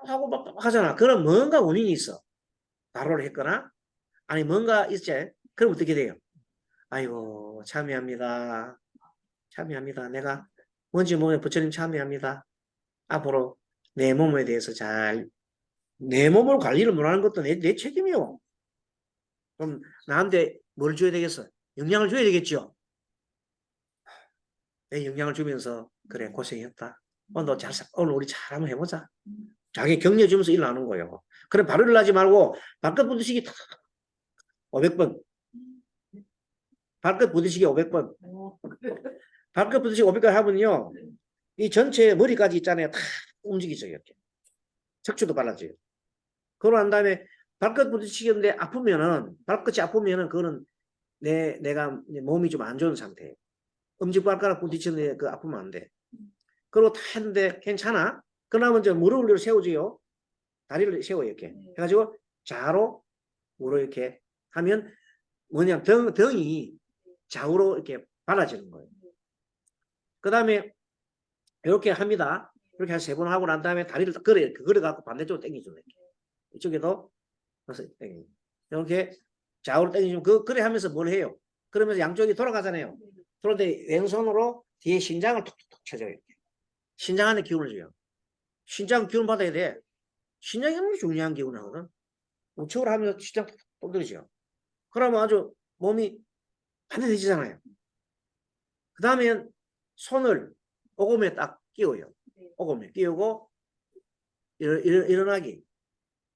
하고 막 하잖아. 그럼 뭔가 원인이 있어. 바로를 했거나 아니 뭔가 있지. 그럼 어떻게 돼요? 아이고 참여합니다. 참여합니다. 내가 뭔지 몸에 부처님 참여합니다. 앞으로 내 몸에 대해서 내 몸을 관리를 못하는 것도 내 책임이요. 그럼 나한테 뭘 줘야 되겠어? 영양을 줘야 되겠죠. 내 영양을 주면서 그래 고생했다. 오늘 우리 잘 한번 해보자. 자기 격려 주면서 일하는 거예요. 그래 바로 일하지 말고 발끝 부딪히기 500번. 발끝 부딪히기 500번. 발끝 부딪히기 500번 하면요. 이 전체 머리까지 있잖아요. 다 움직이죠. 이렇게. 척추도 빨라져요. 그러고 난 다음에 발끝 부딪히는데 발끝이 아프면은 그거는 내가 몸이 좀 안 좋은 상태예요. 엄지발가락 부딪히는데 그 아프면 안 돼. 그리고 다 했는데 괜찮아? 그러면 이제 무릎을 세우지요. 다리를 세워 이렇게 해가지고 좌로 우로 이렇게 하면 뭐냐 등이 좌우로 이렇게 발라지는 거예요. 그 다음에 이렇게 합니다. 이렇게 한 3번 하고 난 다음에 다리를 걸어갖고 반대쪽으로 당겨줘요. 이쪽에도 이렇게 좌우로 당겨주면 그래 하면서 뭘 해요? 그러면서 양쪽이 돌아가잖아요. 그럴 때 왼손으로 뒤에 신장을 톡톡톡 쳐줘요. 신장 안에 기운을 줘요. 신장 기운 받아야 돼. 신장이 너무 중요한 기운이거든. 우측으로 하면서 신장 톡톡 떨어지죠. 그러면 아주 몸이 반대되잖아요. 그 다음에 손을 오금에 딱 끼워요. 오금에 끼우고 일어나기.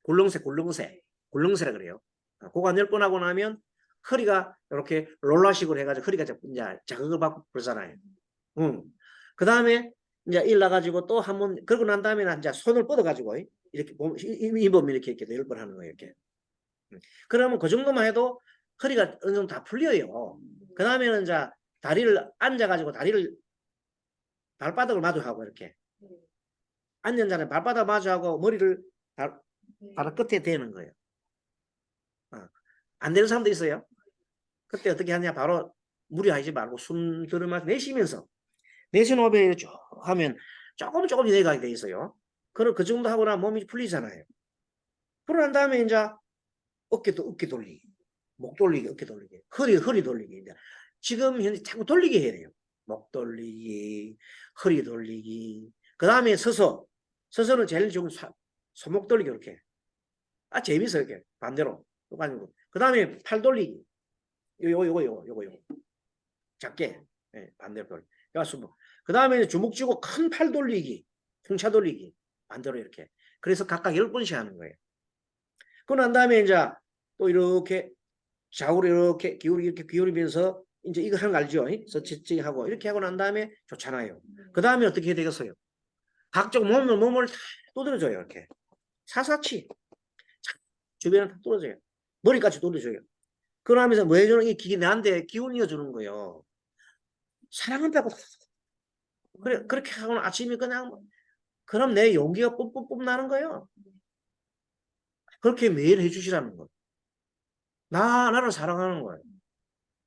굴렁쇠라 그래요. 고관 10번 하고 나면 허리가 이렇게 롤라식으로 해가지고 허리가 이제 자극을 받고 그러잖아요. 그 다음에 이제 일나가지고 또 한 번, 그러고 난 다음에 이제 손을 뻗어가지고 이렇게 이 몸을 이렇게 10번 하는 거예요. 이렇게. 그러면 그 정도만 해도 허리가 어느 정도 다 풀려요. 그 다음에는 이제 다리를 앉아가지고 발바닥을 마주하고 이렇게. 앉은 자는 발바닥 마주하고 머리를 바로 끝에 대는 거예요. 안 되는 사람도 있어요. 그때 어떻게 하냐? 바로 무리하지 말고 숨 들이마시고 내쉬면서 내쉬는 호흡에 쭉 하면 조금 내려가게 돼 있어요. 그 정도 하고 나면 몸이 풀리잖아요. 그러고 난 다음에 이제 어깨 돌리기, 목 돌리기, 어깨 돌리기, 허리 돌리기. 이제 지금 현재 자꾸 돌리게 해야 돼요. 목 돌리기, 허리 돌리기. 그 다음에 서서는 제일 좋은 손목 돌리기 이렇게. 재밌어 이렇게 반대로. 그 다음에 팔 돌리기. 요거. 작게. 반대로 돌리기. 그 다음에 주먹 쥐고 큰 팔 돌리기. 풍차 돌리기. 반대로 이렇게. 그래서 각각 10번씩 하는 거예요. 그러고 난 다음에 이제 또 이렇게 좌우로 이렇게 기울이면서 이제 이거 하는 거 알죠? 서치하고 이렇게 하고 난 다음에 좋잖아요. 그 다음에 어떻게 해야 되겠어요? 각종 몸을 다 두드려줘요. 이렇게. 사사치. 주변을 다 뚫어줘요. 머리까지 뚫어줘요. 그러면서 뭐 해주는 이 나한테 기운 이어주는 거예요. 사랑한다고. 그래, 그렇게 하고는 아침에 그럼 내 용기가 뿜뿜뿜 나는 거예요. 그렇게 매일 해주시라는 거예요. 나를 사랑하는 거예요.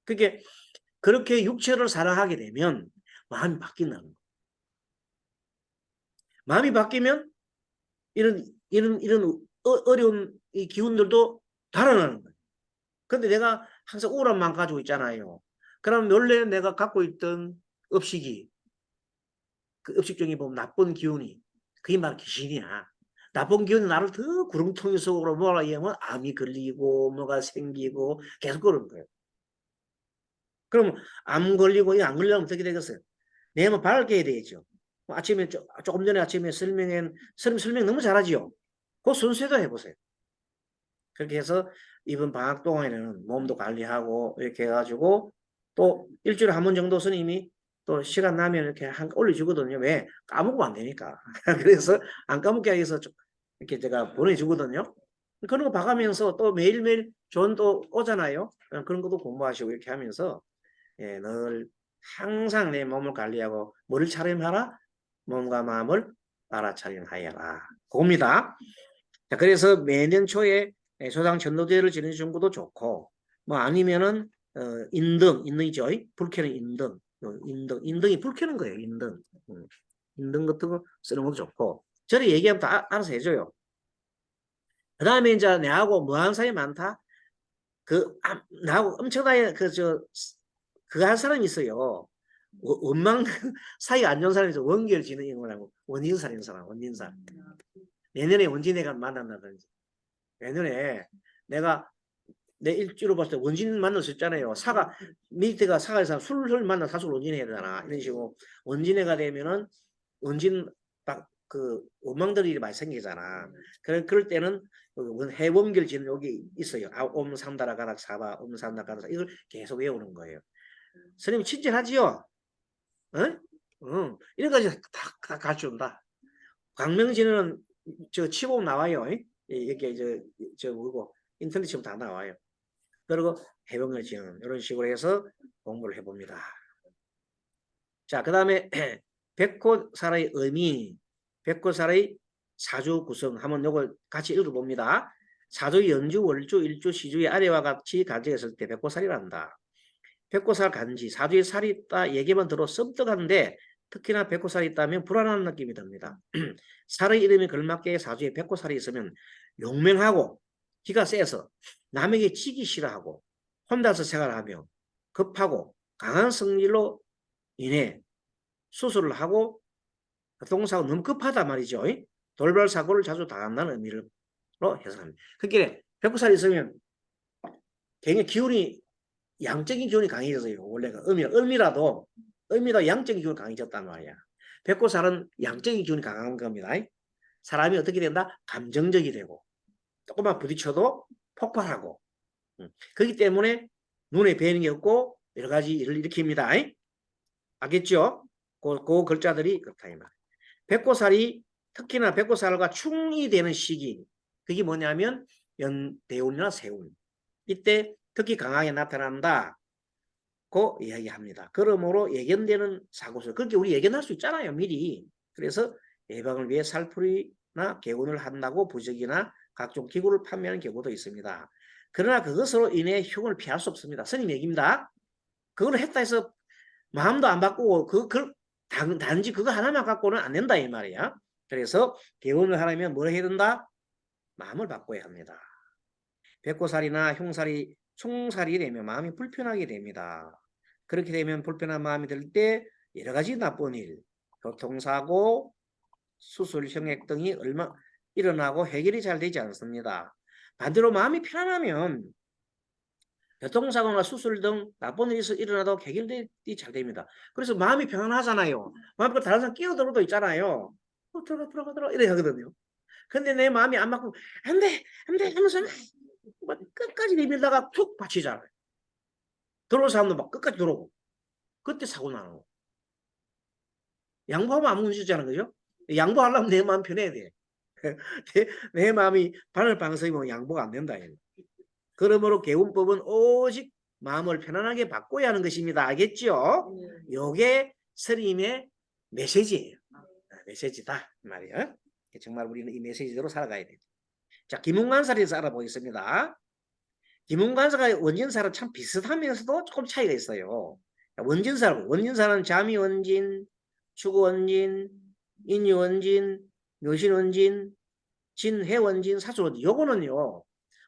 그게 그렇게 육체를 사랑하게 되면 마음이 바뀐다는 거예요. 마음이 바뀌면 이런 어려운 이 기운들도 달아나는 거예요. 근데 내가 항상 우울한 마음 가지고 있잖아요. 그럼 원래 내가 갖고 있던 업식이, 그 업식중에 보면 나쁜 기운이, 그게 바로 귀신이야. 나쁜 기운이 나를 더 구렁텅이 속으로 몰아가면 암이 걸리고 뭐가 생기고 계속 그러는 거예요. 그럼 암 걸리고 안 걸리면 어떻게 되겠어요? 내가 밝게 해야 되겠죠. 아침에 조금 전에 아침에 설명 너무 잘하지요. 그 순서대로 해보세요. 그렇게 해서 이번 방학 동안에는 몸도 관리하고 이렇게 해가지고 또 일주일에 한 번 정도 스님이 또 시간 나면 이렇게 올려주거든요. 왜? 까먹으면 안 되니까. 그래서 안 까먹게 하기 위해서 이렇게 제가 보내주거든요. 그런 거 봐가면서 또 매일매일 좋은 또 오잖아요. 그런 것도 공부하시고 이렇게 하면서 예, 늘 항상 내 몸을 관리하고 뭐를 차림하라? 몸과 마음을 알아차림하여라. 그겁니다. 자, 그래서 매년 초에 조상 전도제를 지내주는 것도 좋고, 뭐 아니면은 인등이죠. 불 켜는 인등이 불 켜는 거예요. 인등 같은 거 쓰는 것도 좋고, 저를 얘기하면 다 알아서 해줘요. 그 다음에 이제 내하고 뭐하는 사람이 많다. 나하고 엄청나게 그거 한 사람이 있어요. 원망 사이가 안 좋은 사람이 있어. 원결 지는 인물하고 원인사 이런 사람, 원인사. 내년에 원진애가 만난다든지. 내년에 내가 내 일주로 봤을 때 원진 만날 수 있잖아요. 밑에가 사가에서 술을 만나 사술 원진해야 되잖아. 이런 식으로 원진애가 되면은 원진 그 원망들이 많이 생기잖아. 그럴 때는 해원결 지는 여기 있어요. 옴삼다라 가닥 사바, 옴삼다라 가닥 이걸 계속 외우는 거예요. 스님이 친절하지요. 응? 응. 이런 까지 다 가르쳐준다. 광명진은 치고 나와요. 이렇게 뭐고 인터넷 치면 다 나와요. 그리고 해병을 지는 이런 식으로 해서 공부를 해봅니다. 자, 그 다음에 백호살의 의미, 백호살의 사주 구성 한번 요걸 같이 읽어봅니다. 사주 연주, 월주, 일주, 시주의 아래와 같이 간직했을 때 백호살이란다. 백호살 간지, 사주에 살이 있다 얘기만 들어 썸뜩한데 특히나 백호살이 있다면 불안한 느낌이 듭니다. 살의 이름이 걸맞게 사주에 백호살이 있으면 용맹하고 기가 세서 남에게 지기 싫어하고 혼자서 생활하며 급하고 강한 성질로 인해 수술을 하고 교통사고 너무 급하다 말이죠. 돌발 사고를 자주 당한다는 의미로 해석합니다. 그러니까 백호살이 있으면 굉장히 기운이 양적인 기운이 강해져서요. 원래가 음이라도 양적인 기운이 강해졌단 말이야. 백호살은 양적인 기운이 강한 겁니다. 사람이 어떻게 된다? 감정적이 되고 조금만 부딪혀도 폭발하고 그렇기 때문에 눈에 뵈는 게 없고 여러 가지 일을 일으킵니다. 알겠죠? 그 글자들이 그렇다 이 말. 백호살이 특히나 백호살과 충이 되는 시기 그게 뭐냐면 연대운이나 세운 이때 특히 강하게 나타난다. 고 이야기합니다. 그러므로 예견되는 사고설 그렇게 우리 예견할 수 있잖아요. 미리. 그래서 예방을 위해 살풀이나 개운을 한다고 부적이나 각종 기구를 판매하는 경우도 있습니다. 그러나 그것으로 인해 흉을 피할 수 없습니다. 스님 얘기입니다. 그걸 했다 해서 마음도 안 바꾸고 단지 그거 하나만 갖고는 안 된다 이 말이야. 그래서 개운을 하려면 뭘 해야 된다? 마음을 바꿔야 합니다. 백호살이나 흉살이 충살이 되면 마음이 불편하게 됩니다. 그렇게 되면 불편한 마음이 들 때 여러 가지 나쁜 일, 교통사고, 수술, 형액 등이 일어나고 해결이 잘 되지 않습니다. 반대로 마음이 편안하면 교통사고나 수술 등 나쁜 일이 일어나도 해결이 잘 됩니다. 그래서 마음이 편안하잖아요. 마음껏 다른 사람 끼어들어도 있잖아요. 들어가 이래 하거든요. 근데 내 마음이 안 맞고 안 돼 하면서 끝까지 내밀다가 툭 받치잖아요. 들어올 사람도 막 끝까지 들어오고 그때 사고 나는 거. 양보하면 아무 문제 없잖아, 그죠? 양보하려면 내 마음 편해야 돼. 내 마음이 바늘방석이면 양보가 안 된다. 그러므로 개운법은 오직 마음을 편안하게 바꿔야 하는 것입니다. 알겠죠? 요게 스님의 메시지예요. 메시지다 말이야. 정말 우리는 이 메시지대로 살아가야 돼. 자, 김웅간살에서 알아보겠습니다. 김웅간살과 원진살은 참 비슷하면서도 조금 차이가 있어요. 원진사는 자미원진, 축원진, 인유원진, 묘신원진, 진해원진, 사수원진. 요거는요,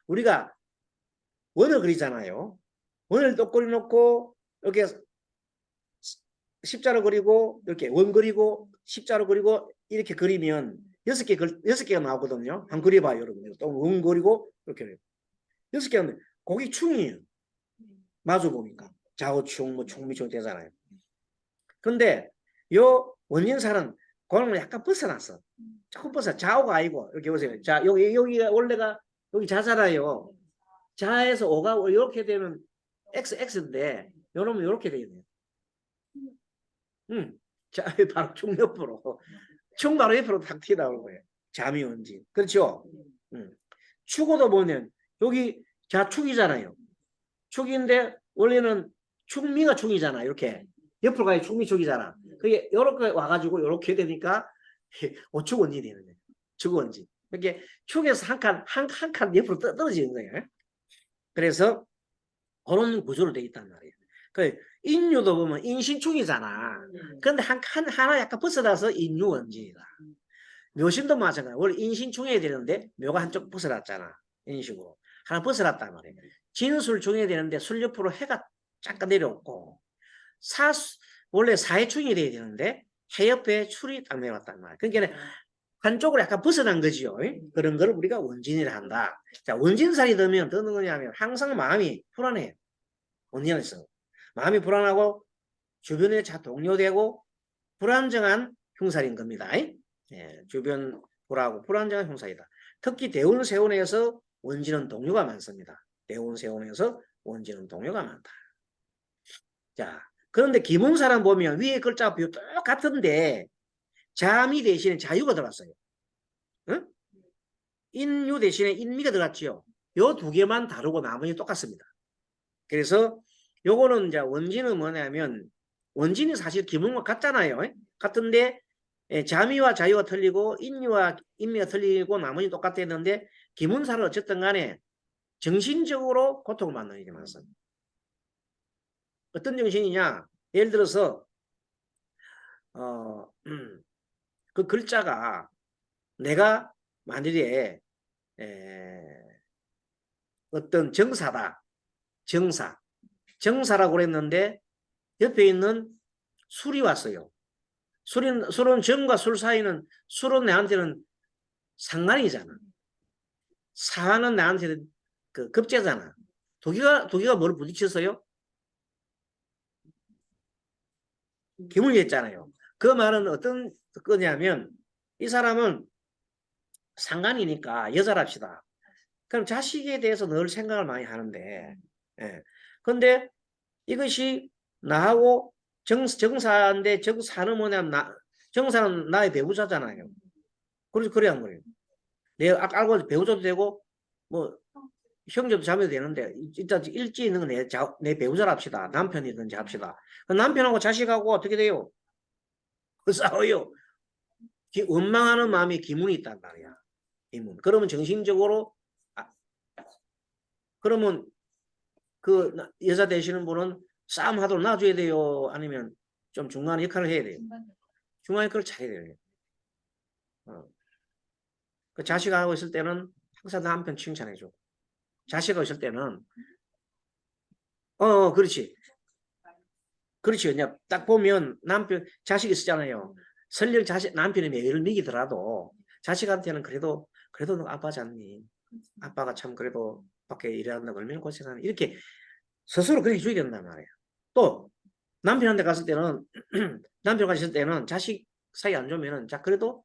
우리가 원을 그리잖아요. 원을 똑 그려놓고 이렇게 십자로 그리고 이렇게 원 그리고 십자로 그리고 이렇게 그리면 여섯 개가 나오거든요. 한번 그려봐요, 여러분. 또 원 그리고 이렇게 6개가 거기 충이에요. 마주 보니까 좌우충, 뭐 충미충 되잖아요. 근데 요 원진살은 그걸 약간 벗어났어. 조금 벗어. 좌우가 아니고 이렇게 보세요. 자, 여기가 원래가 여기 자잖아요. 자에서 오가 이렇게 되면 x인데 요놈은 이렇게 되겠네요. 자, 바로 충 옆으로. 충 바로 옆으로 탁 튀어나오는 거예요. 자미원진. 그렇죠? 축으로 보면 여기 자축이잖아요. 축인데 원래는 축미가 축이잖아. 이렇게 옆으로 가야 축미축이잖아. 그게 이렇게 와가지고 이렇게 되니까 오축원진이 되는 거예요. 축원진. 이렇게 축에서 한 칸 옆으로 떨어지는 거예요. 그래서 그런 구조로 되어 있단 말이에요. 그 인유도 보면 인신축이잖아. 근데 하나 약간 벗어나서 인유원진이다. 묘신도 마찬가지야. 원래 인신충해야 되는데 묘가 한쪽 벗어났잖아. 이런 식으로. 하나 벗어났단 말이에요. 진술 중해야 되는데 술 옆으로 해가 잠깐 내려왔고 원래 사해충이 돼야 되는데 해 옆에 출이 딱 내려왔단 말이에요. 그러니까 한쪽으로 약간 벗어난 거지요. 그런 걸 우리가 원진이라 한다. 자, 원진살이 되면 어떤 거냐면 항상 마음이 불안해요. 원진에서. 마음이 불안하고 주변에 자 동요되고 불안정한 흉살인 겁니다. 예, 주변 불하고 불안정한 흉살이다. 특히 대운세운에서 원진은 동요가 많습니다. 대운세운에서 원진은 동요가 많다. 자, 그런데 기문사람 보면 위에 글자가 똑같은데 자미 대신에 자유가 들어갔어요. 응? 인유 대신에 인미가 들어갔지요. 요 두 개만 다르고 나머지 똑같습니다. 그래서 요거는 이제 원진은 뭐냐면 원진이 사실 기문과 같잖아요. 같은데 자미와 자유가 틀리고 인미와 인미가 틀리고 나머지 똑같았는데 기문사는 어쨌든 간에 정신적으로 고통을 받는 일이 많습니다. 어떤 정신이냐? 예를 들어서 그 글자가 내가 만일에 어떤 정사다. 정사라고 그랬는데 옆에 있는 술이 왔어요. 술은 정과 술 사이는 술은 내한테는 상관이잖아. 사화는 나한테는 그 급제잖아. 두 개가 뭘 부딪혔어요? 기문이 했잖아요. 그 말은 어떤 거냐면 이 사람은 상관이니까 여자랍시다. 그럼 자식에 대해서 늘 생각을 많이 하는데 근데 이것이 나하고 정사인데 정사는 뭐냐면 정사는 나의 배우자잖아요. 그래서 그래 한 거예요. 내가 알고 배우자도 되고 뭐 형제도 자매도 되는데 일단 일지 있는 건 내 배우자랍시다. 남편이든지 합시다. 남편하고 자식하고 어떻게 돼요? 싸워요. 원망하는 마음에 기문이 있단 말이야. 기문. 그러면 정신적으로 그러면 그 여자 되시는 분은 싸움하도록 놔줘야 돼요? 아니면 좀 중간 역할을 해야 돼요? 중간 역할을 잘해야 돼요. 그 자식하고 있을 때는 항상 남편 칭찬해줘. 자식하고 있을 때는 그렇지. 그렇지. 그냥 딱 보면 남편 자식이 있었잖아요. 설령 남편이 매일 미기더라도 자식한테는 그래도 너 아빠잖니. 아빠가 참 그래도 밖에 일한다고 얼마나 고생하는 이렇게 스스로 그렇게 해줘야 된단 말이에요. 또 남편한테 갔을 때는 남편 갔을 때는 자식 사이 안 좋으면은 자 그래도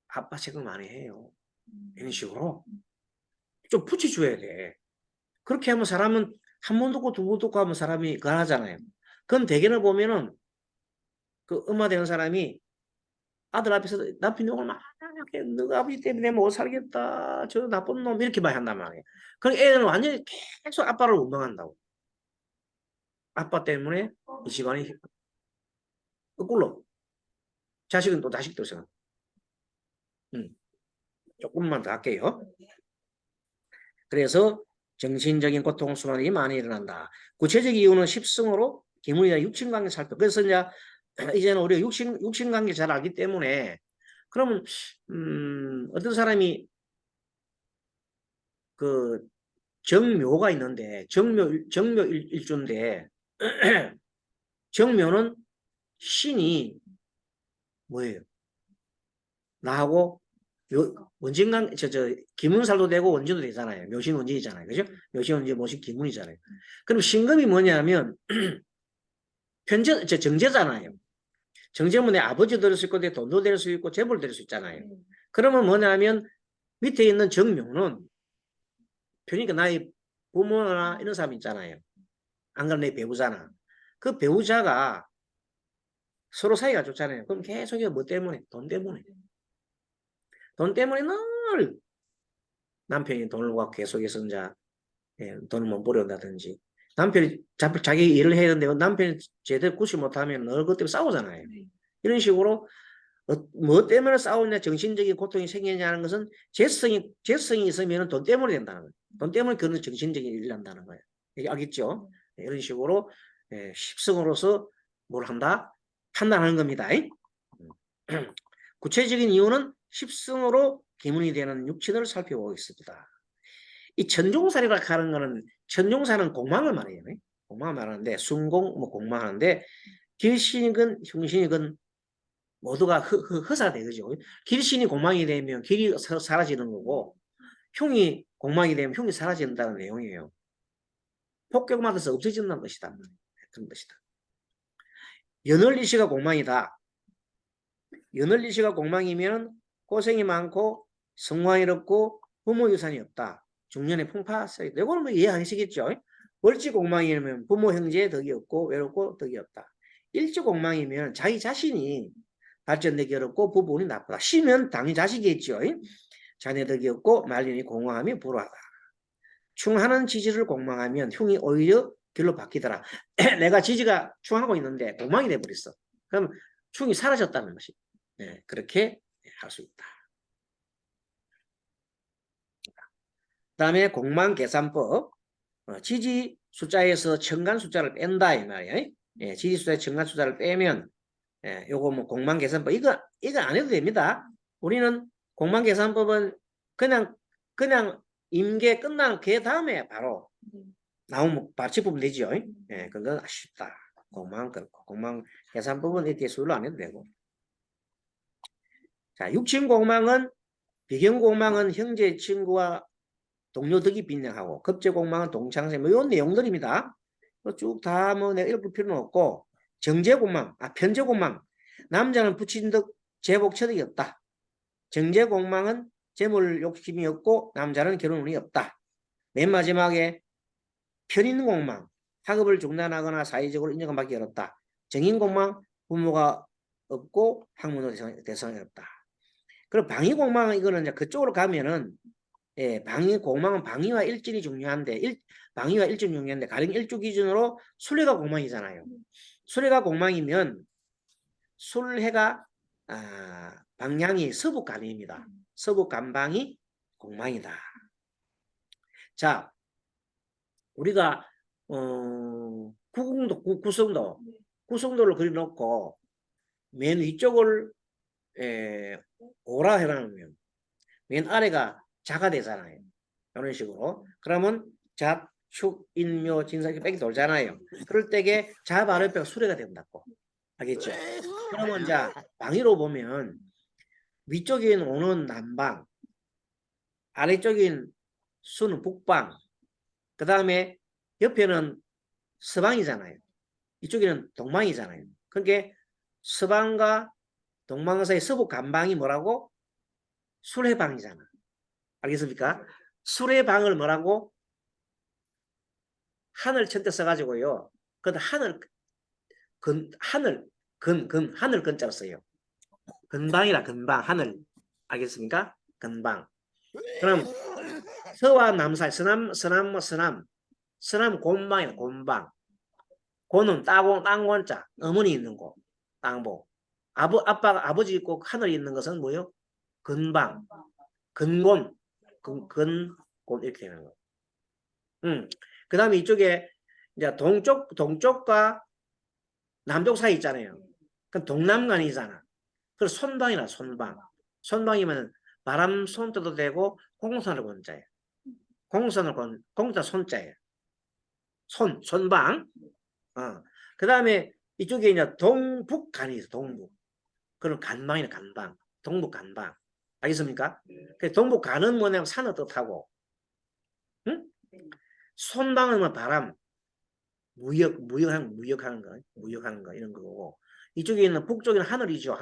아빠 생각 많이 해요. 이런 식으로 좀 붙여줘야 돼. 그렇게 하면 사람은 한 번 듣고 두 번 듣고 하면 사람이 가하잖아요. 그럼 대개는 보면은 그 엄마 되는 사람이 아들 앞에서 남편 욕을 막 이렇게 너가 아버지 때문에 못 살겠다. 저 나쁜 놈 이렇게 많이 한단 말이에요. 그럼 애는 완전히 계속 아빠를 원망한다고. 아빠 때문에 이 집안이 거꾸로. 자식은 또 자식도 생각. 조금만 더 할게요. 그래서 정신적인 고통 수만이 많이 일어난다. 구체적 이유는 십승으로 기문이 아니라 육친관계 살펴. 그래서 이제 이제는 우리가 육친관계 잘 알기 때문에 그러면 어떤 사람이 그 정묘가 있는데 정묘 일주인데 정묘는 신이 뭐예요? 나하고 원진관 기문살도 되고 원진도 되잖아요. 묘신 원진이잖아요. 그죠? 묘신 원진 모신 기문이잖아요. 그럼 신금이 뭐냐면 정제잖아요. 정제면 내 아버지 될 수 있고 내 돈도 될 수 있고 재벌 될 수 있잖아요. 그러면 뭐냐면 밑에 있는 정묘는 그러니까 나의 부모나 이런 사람 있잖아요. 안 그러면 내 배우자나. 그 배우자가 서로 사이가 좋잖아요. 그럼 계속 뭐 때문에? 돈 때문에. 돈 때문에 늘 남편이 돈을 갖고 계속해서 이제 돈을 못 벌여온다든지 남편이 자기 일을 해야 되는데 남편이 제대로 구실 못하면 늘 그것 때문에 싸우잖아요. 이런 식으로 뭐 때문에 싸우냐 정신적인 고통이 생기냐는 것은 재성이 있으면 돈 때문에 된다는 거예요. 돈 때문에 그런 정신적인 일을 한다는 거예요. 알겠죠? 이런 식으로 십성으로서 뭘 한다? 판단하는 겁니다. 구체적인 이유는 십성으로 기문이 되는 육친을 살펴보겠습니다. 이 천종살이라 하는 거는 천종사는 공망을 말해요. 공망을 말하는데 순공 뭐 공망하는데 길신이건 흉신이건 모두가 허사되죠. 길신이 공망이 되면 길이 사라지는 거고 흉이 공망이 되면 흉이 사라진다는 내용이에요. 폭격맞아서 없어진다는 것이다. 그런 것이다. 연월리시가 공망이다. 연월리시가 공망이면 고생이 많고 성화이롭고 부모 유산이 없다. 중년에 풍파성이 있다. 이거는 뭐 이해하시겠죠? 월지 공망이면 부모 형제의 덕이 없고 외롭고 덕이 없다. 일지 공망이면 자기 자신이 발전되기 어렵고 부분이 나쁘다. 쉬면 당연히 자식이겠죠. 자녀 덕이 없고 말년이 공허함이 불화하다. 충하는 지지를 공망하면 흉이 오히려 길로 바뀌더라. 내가 지지가 충하고 있는데 공망이 돼버렸어. 그럼 충이 사라졌다는 것이. 네, 그렇게 할 수 있다. 그 다음에 공망계산법. 지지 숫자에서 천간 숫자를 뺀다 이 말이에요. 지지 숫자에 천간 숫자를 빼면 요거 뭐 공망계산법 이거 안 해도 됩니다. 우리는 공망계산법은 그냥 임계 끝난 그 다음에 바로 나오면 바로 짚으면 되죠. 그건 쉽다. 공망계산법은 이렇게 수로 안 해도 되고. 자, 육친공망은 비경공망은 형제 친구와 동료 덕이 빈량하고 급제공망은 동창생 뭐 이런 내용들입니다. 쭉 다 뭐 내가 읽을 필요는 없고 정제공망, 편제공망 남자는 부친 덕 제복 처덕이 없다. 정제공망은 재물 욕심이 없고 남자는 결혼 운이 없다. 맨 마지막에 편인공망 학업을 중단하거나 사회적으로 인정을 받기 어렵다. 정인공망 부모가 없고 학문으로 대상이 없다. 그리고 방위공망은 이거는 이제 그쪽으로 가면은 방위공망은 방위와 일진이 중요한데 방위와 일진이 중요한데 가령 일주 기준으로 술해가 공망이잖아요. 술해가 공망이면 술해가 방향이 서북간입니다. 서북간방이 공망이다. 자, 우리가 구성도를 그려놓고 맨 위쪽을 오라 해놓으면 맨 아래가 자가 되잖아요. 이런 식으로. 그러면 잡, 축, 인묘, 진사 이렇게 뺑이 돌잖아요. 그럴 때에 잡 아랫배가 수레가 된다고. 알겠죠? 그러면 자 방위로 보면 위쪽인 오는 남방, 아래쪽인 수는 북방, 그 다음에 옆에는 서방이잖아요. 이쪽에는 동방이잖아요. 그러니까 서방과 동방 사이 서북 간방이 뭐라고? 수레방이잖아. 알겠습니까? 수레방을 뭐라고? 하늘 천대 써가지고요. 근데 하늘 하늘 근자로 써요. 근방이라 근방 하늘. 알겠습니까? 근방. 그럼 서와 남 사이 서남 곤방이라 곤방. 곤은 땅곤자 어머니 있는 곳 땅보. 아버지 있고 하늘이 있는 것은 뭐요? 근방. 근곤 이렇게 되는 거. 그 다음에 이쪽에 이제 동쪽과 남쪽 사이 있잖아요. 그럼 동남간이잖아. 그래서 손방이나 손방. 손방이면 바람 손 떠도 되고 공손을 건 자예요. 공자 손자예요. 손방. 그 다음에 이쪽에 이제 동북간이 있어, 동북. 그럼 간방이나 간방. 동북 간방. 알겠습니까? 그 동북간은 뭐냐면 산을 뜻하고, 응? 손방은 뭐 바람, 무역하는 거, 이런 거고. 이쪽에 있는 북쪽에는 하늘이죠,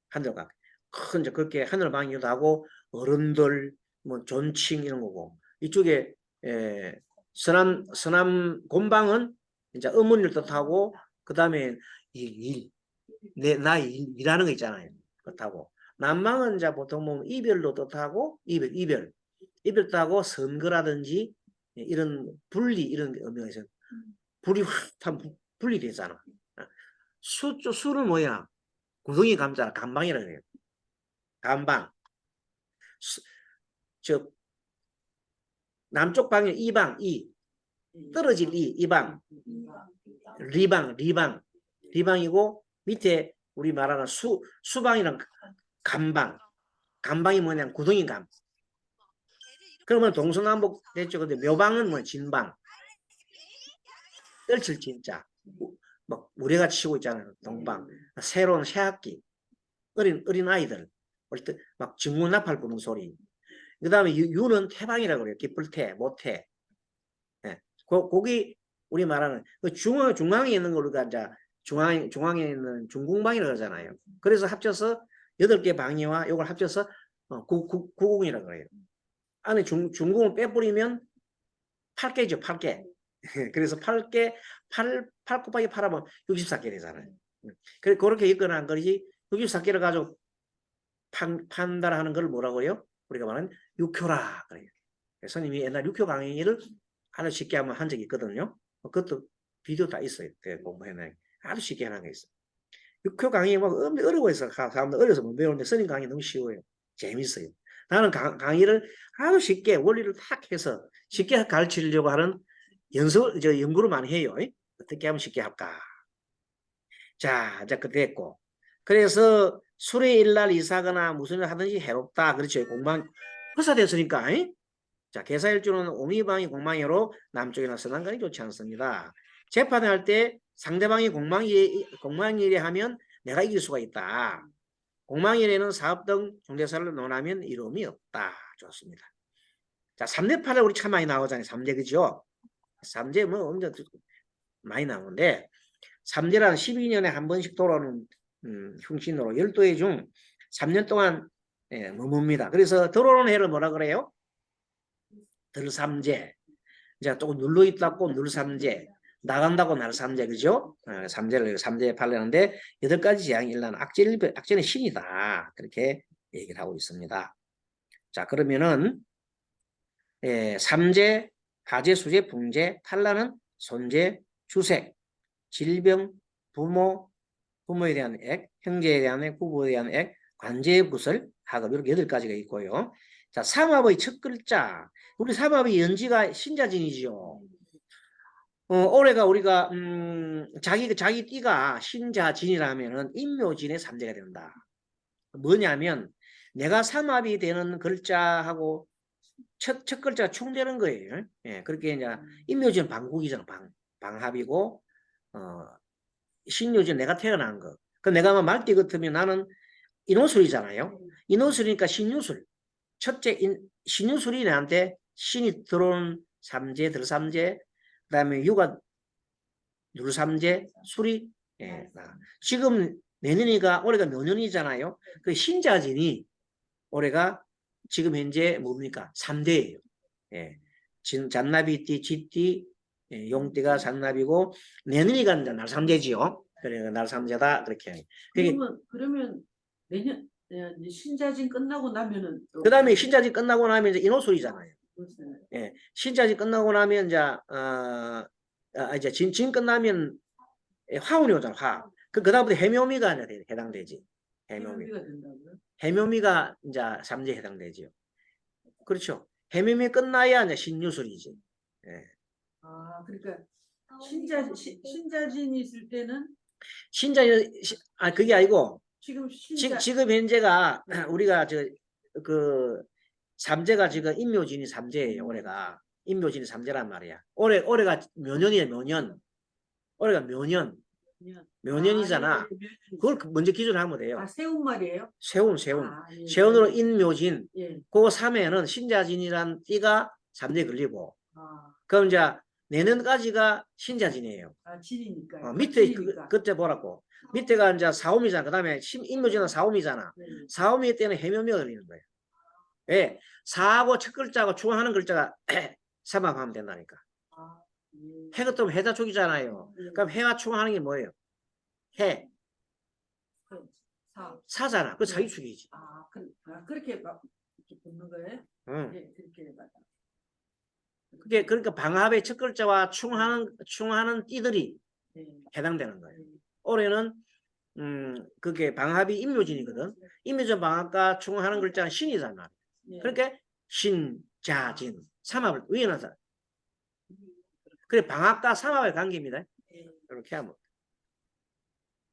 하늘과. 큰, 이제 그렇게 하늘방이기도 하고, 어른들, 뭐, 존칭 이런 거고. 이쪽에, 서남 곤방은 이제 어머니를 뜻하고, 그 다음에 일하는 거 있잖아요. 뜻하고. 남방은 이제 보통 보면 이별로 뜻하고, 이별 뜻하고, 선거라든지, 이런 분리, 이런 의미가 있어요. 불이 확 분리되잖아. 수는 뭐야? 구덩이 감자, 간방이라고 해요. 간방. 저, 남쪽 방이 이방, 떨어질 이방. 리방이고, 밑에 우리 말하는 수방이랑 간방이 뭐냐면 구덩이 감. 그러면 동서남북 됐죠. 근데 묘방은 뭐 진방. 떨칠 진짜. 막 우리가 치고 있잖아요. 동방. 새로운 새학기. 어린 아이들. 막 증문나팔 부는 소리. 그 다음에 유는 태방이라고 그래요. 기쁠 태, 못태. 예. 거기 우리 말하는 그 중앙에 있는 걸 우리가 이제 중앙에 있는 중궁방이라고 하잖아요. 그래서 합쳐서 8개 방위와 이걸 합쳐서 구궁이라고 그래요. 안에 중궁을 빼버리면 8개죠, 8개. 그래서 8개, 8 곱하기 8하면 64개 되잖아요. 그렇게 이끌어낸 거지, 64개를 가지고 판단하는 걸 뭐라고요? 우리가 말하는 육효라 그래요. 스님이 옛날 육효 강의를 아주 쉽게 한번 한 적이 있거든요. 그것도 비디오 다 있어요. 공부해놔요. 아주 쉽게 하는 게 있어요. 육효 강의 막 어려워해서 사람들 어려서 못 배우는데 스님 강의 너무 쉬워요. 재밌어요. 나는 강의를 아주 쉽게 원리를 탁 해서 쉽게 가르치려고 하는 연구를 많이 해요. 어떻게 하면 쉽게 할까? 자, 이제 그때 됐고. 그래서 수레일날 이사거나 무슨 일 하든지 해롭다. 그렇죠. 공방 허사됐으니까. 자, 개사일주는 옹이방이 공방이로 남쪽이나 서남간이 좋지 않습니다. 재판할 때 상대방이 공방일에 하면 내가 이길 수가 있다. 공방일에는 사업 등 중대사를 논하면 이름이 없다. 좋습니다. 자, 3대 8을 우리 참 많이 나오잖아요. 3대 그죠? 3대 뭐 엄청 많이 나오는데 3대란 12년에 한 번씩 돌아오는 흉신으로 12해 중 3년 동안 머뭅니다. 그래서 들어오는 해를 뭐라 그래요? 들삼재. 이제 또 눌러있다고 눌삼재. 나간다고 날삼재. 그죠? 삼재를 3재에 팔려는데 8가지 재앙이 일어나는 악재는 신이다. 그렇게 얘기를 하고 있습니다. 자, 그러면은 삼재, 가재, 수재, 붕재, 탈라는 손재, 주색, 질병, 부모에 대한 액, 형제에 대한 액, 부부에 대한 액, 관제의 구설, 하급 이렇게 8가지가 있고요. 자, 삼합의 첫 글자. 우리 삼합의 연지가 신자진이죠. 올해가 우리가 자기 띠가 신자진이라면은 인묘진의 3대가 된다. 뭐냐면 내가 삼합이 되는 글자하고 첫 글자가 충되는 거예요. 예, 그렇게 이제 인묘진 방국이잖아. 방합이고 신유진 내가 태어난 거. 그 내가 말띠 같으면 나는 인호술이잖아요. 인호술이니까 신유술. 첫째 신유술이 나한테 신이 들어온 삼재, 들삼재, 그다음에 유가 눌삼재, 술이 지금 내년이가 올해가 묘년이잖아요. 그 신자진이 올해가 지금 현재 뭡니까? 3대예요. 예. 잔나비띠, 쥐띠, 용띠가 잔나비고 내년이가 날삼재지요. 그래 날삼재다 그렇게. 그러면 내년 신자진 끝나고 나면은 그다음에 신자진 끝나고 나면 이제 인호술이잖아요. 무슨 예. 신자진 끝나고 나면 이제 진 끝나면 화운이 오잖아. 화. 그다음부터 해묘미가 이제 해당되지. 해묘미. 해묘미가 된다고요? 해묘미가 이제 삼재에 해당되지요. 그렇죠. 해묘미 끝나야 이제 신유술이지. 예. 아, 그러니까 신자진이 있을 때는 신자 그게 아니고 지금 신자 지금 현재가 우리가 그 삼재가 지금 임묘진이 삼재예요. 올해가 임묘진이 삼재란 말이야. 올해가 묘년이에요. 묘년. 올해가 묘년. 묘년이잖아. 그걸 먼저 기준하면 돼요. 아, 세운 말이에요? 세운. 아, 예. 세운으로 인묘진. 예. 그 3회는 신자진이란 띠가 삼재 걸리고. 아, 그럼 이제 내년까지가 신자진이에요. 진이니까요. 밑에 진이니까. 그때 보라고. 밑에가 이제 사오미잖아. 그 다음에 인묘진은 사오미잖아. 네. 사오미 때는 해묘미가 걸리는 거예요. 예. 사하고 첫 글자하고 중하는 글자가 삼합하면 된다니까. 아, 예. 해가 뜨면 해자축이잖아요. 예. 그럼 해와 충하는 게 뭐예요? 해. 사. 사잖아. 그 네. 사기축이지. 그렇게 막 이렇게 붙는 거예요? 응. 예, 그렇게 해봐. 그게 그러니까 방합의 첫 글자와 충하는 띠들이 네. 해당되는 거예요. 네. 올해는 그게 방합이 임묘진이거든. 임묘진 방합과 충하는 글자는 신이잖아. 네. 그러니까 신자진 삼합을 위헌하자. 그래 방합과 삼합의 관계입니다. 네. 이렇게 하면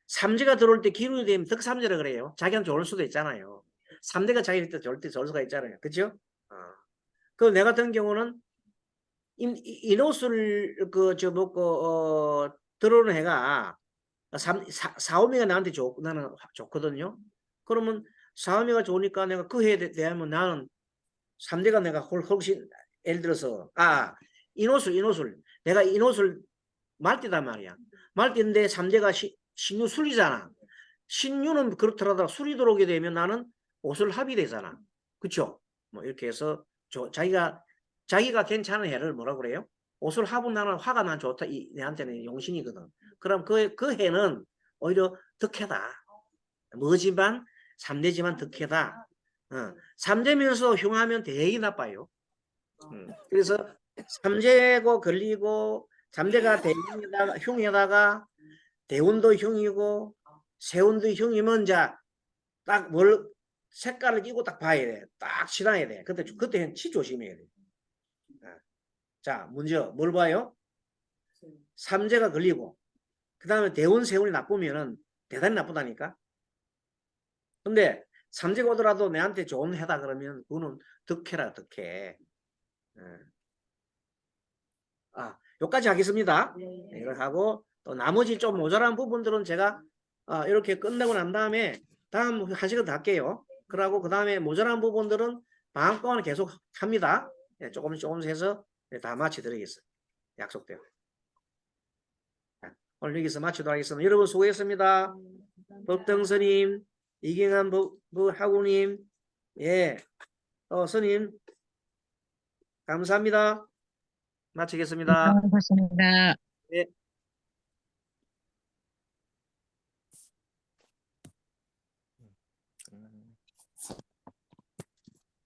삼재가 들어올 때 기운이 되면 덕삼재라 그래요. 자기한테 좋을 수도 있잖아요. 삼재가 자기한테 좋을 때 좋을 수가 있잖아요. 그렇죠? 그 내 같은 경우는 인옷을 먹고 들어오는 해가 사오미가 나한테 나는 좋거든요. 그러면 사오미가 좋으니까 내가 그 해에 대하면 나는 삼재가 내가 훨씬 예를 들어서 인옷을 내가 인옷을 말띠단 말이야. 말띠인데 삼재가 신유 술이잖아. 신유는 그렇더라도 술이 들어오게 되면 나는 옷을 합이 되잖아. 그렇죠? 뭐 이렇게 해서 자기가 괜찮은 해를 뭐라 그래요? 옷을 합은 나는 화가 난 좋다. 내한테는 용신이거든. 그럼 그 해는 오히려 덕해다. 뭐지만 삼재지만 덕해다. 삼재면서 흉하면 되게 나빠요. 그래서 삼재고 걸리고 삼재가 흉에다가 대운도 흉이고 세운도 흉이면 이제 딱 색깔을 끼고 딱 봐야 돼. 딱 지나야 돼. 그때 치 조심해야 돼. 자, 먼저 뭘 봐요? 삼재가 걸리고 그 다음에 대운 세운이 나쁘면은 대단히 나쁘다니까. 근데 삼재가 오더라도 내한테 좋은 해다 그러면 그거는 덕해라 덕해. 여기까지 하겠습니다. 네. 이걸 하고 또 나머지 좀 모자란 부분들은 제가 이렇게 끝내고 난 다음에 다음 1시간 더 할게요. 그러고 그 다음에 모자란 부분들은 방학 동안 계속 합니다. 네, 조금씩 해서 다 마치드리겠습니다. 약속대로. 오늘 여기서 마치도록 하겠습니다. 여러분 수고했습니다. 법등스님, 이경환 학우님, 예, 스님, 감사합니다. 마치겠습니다. 고맙습니다. 네.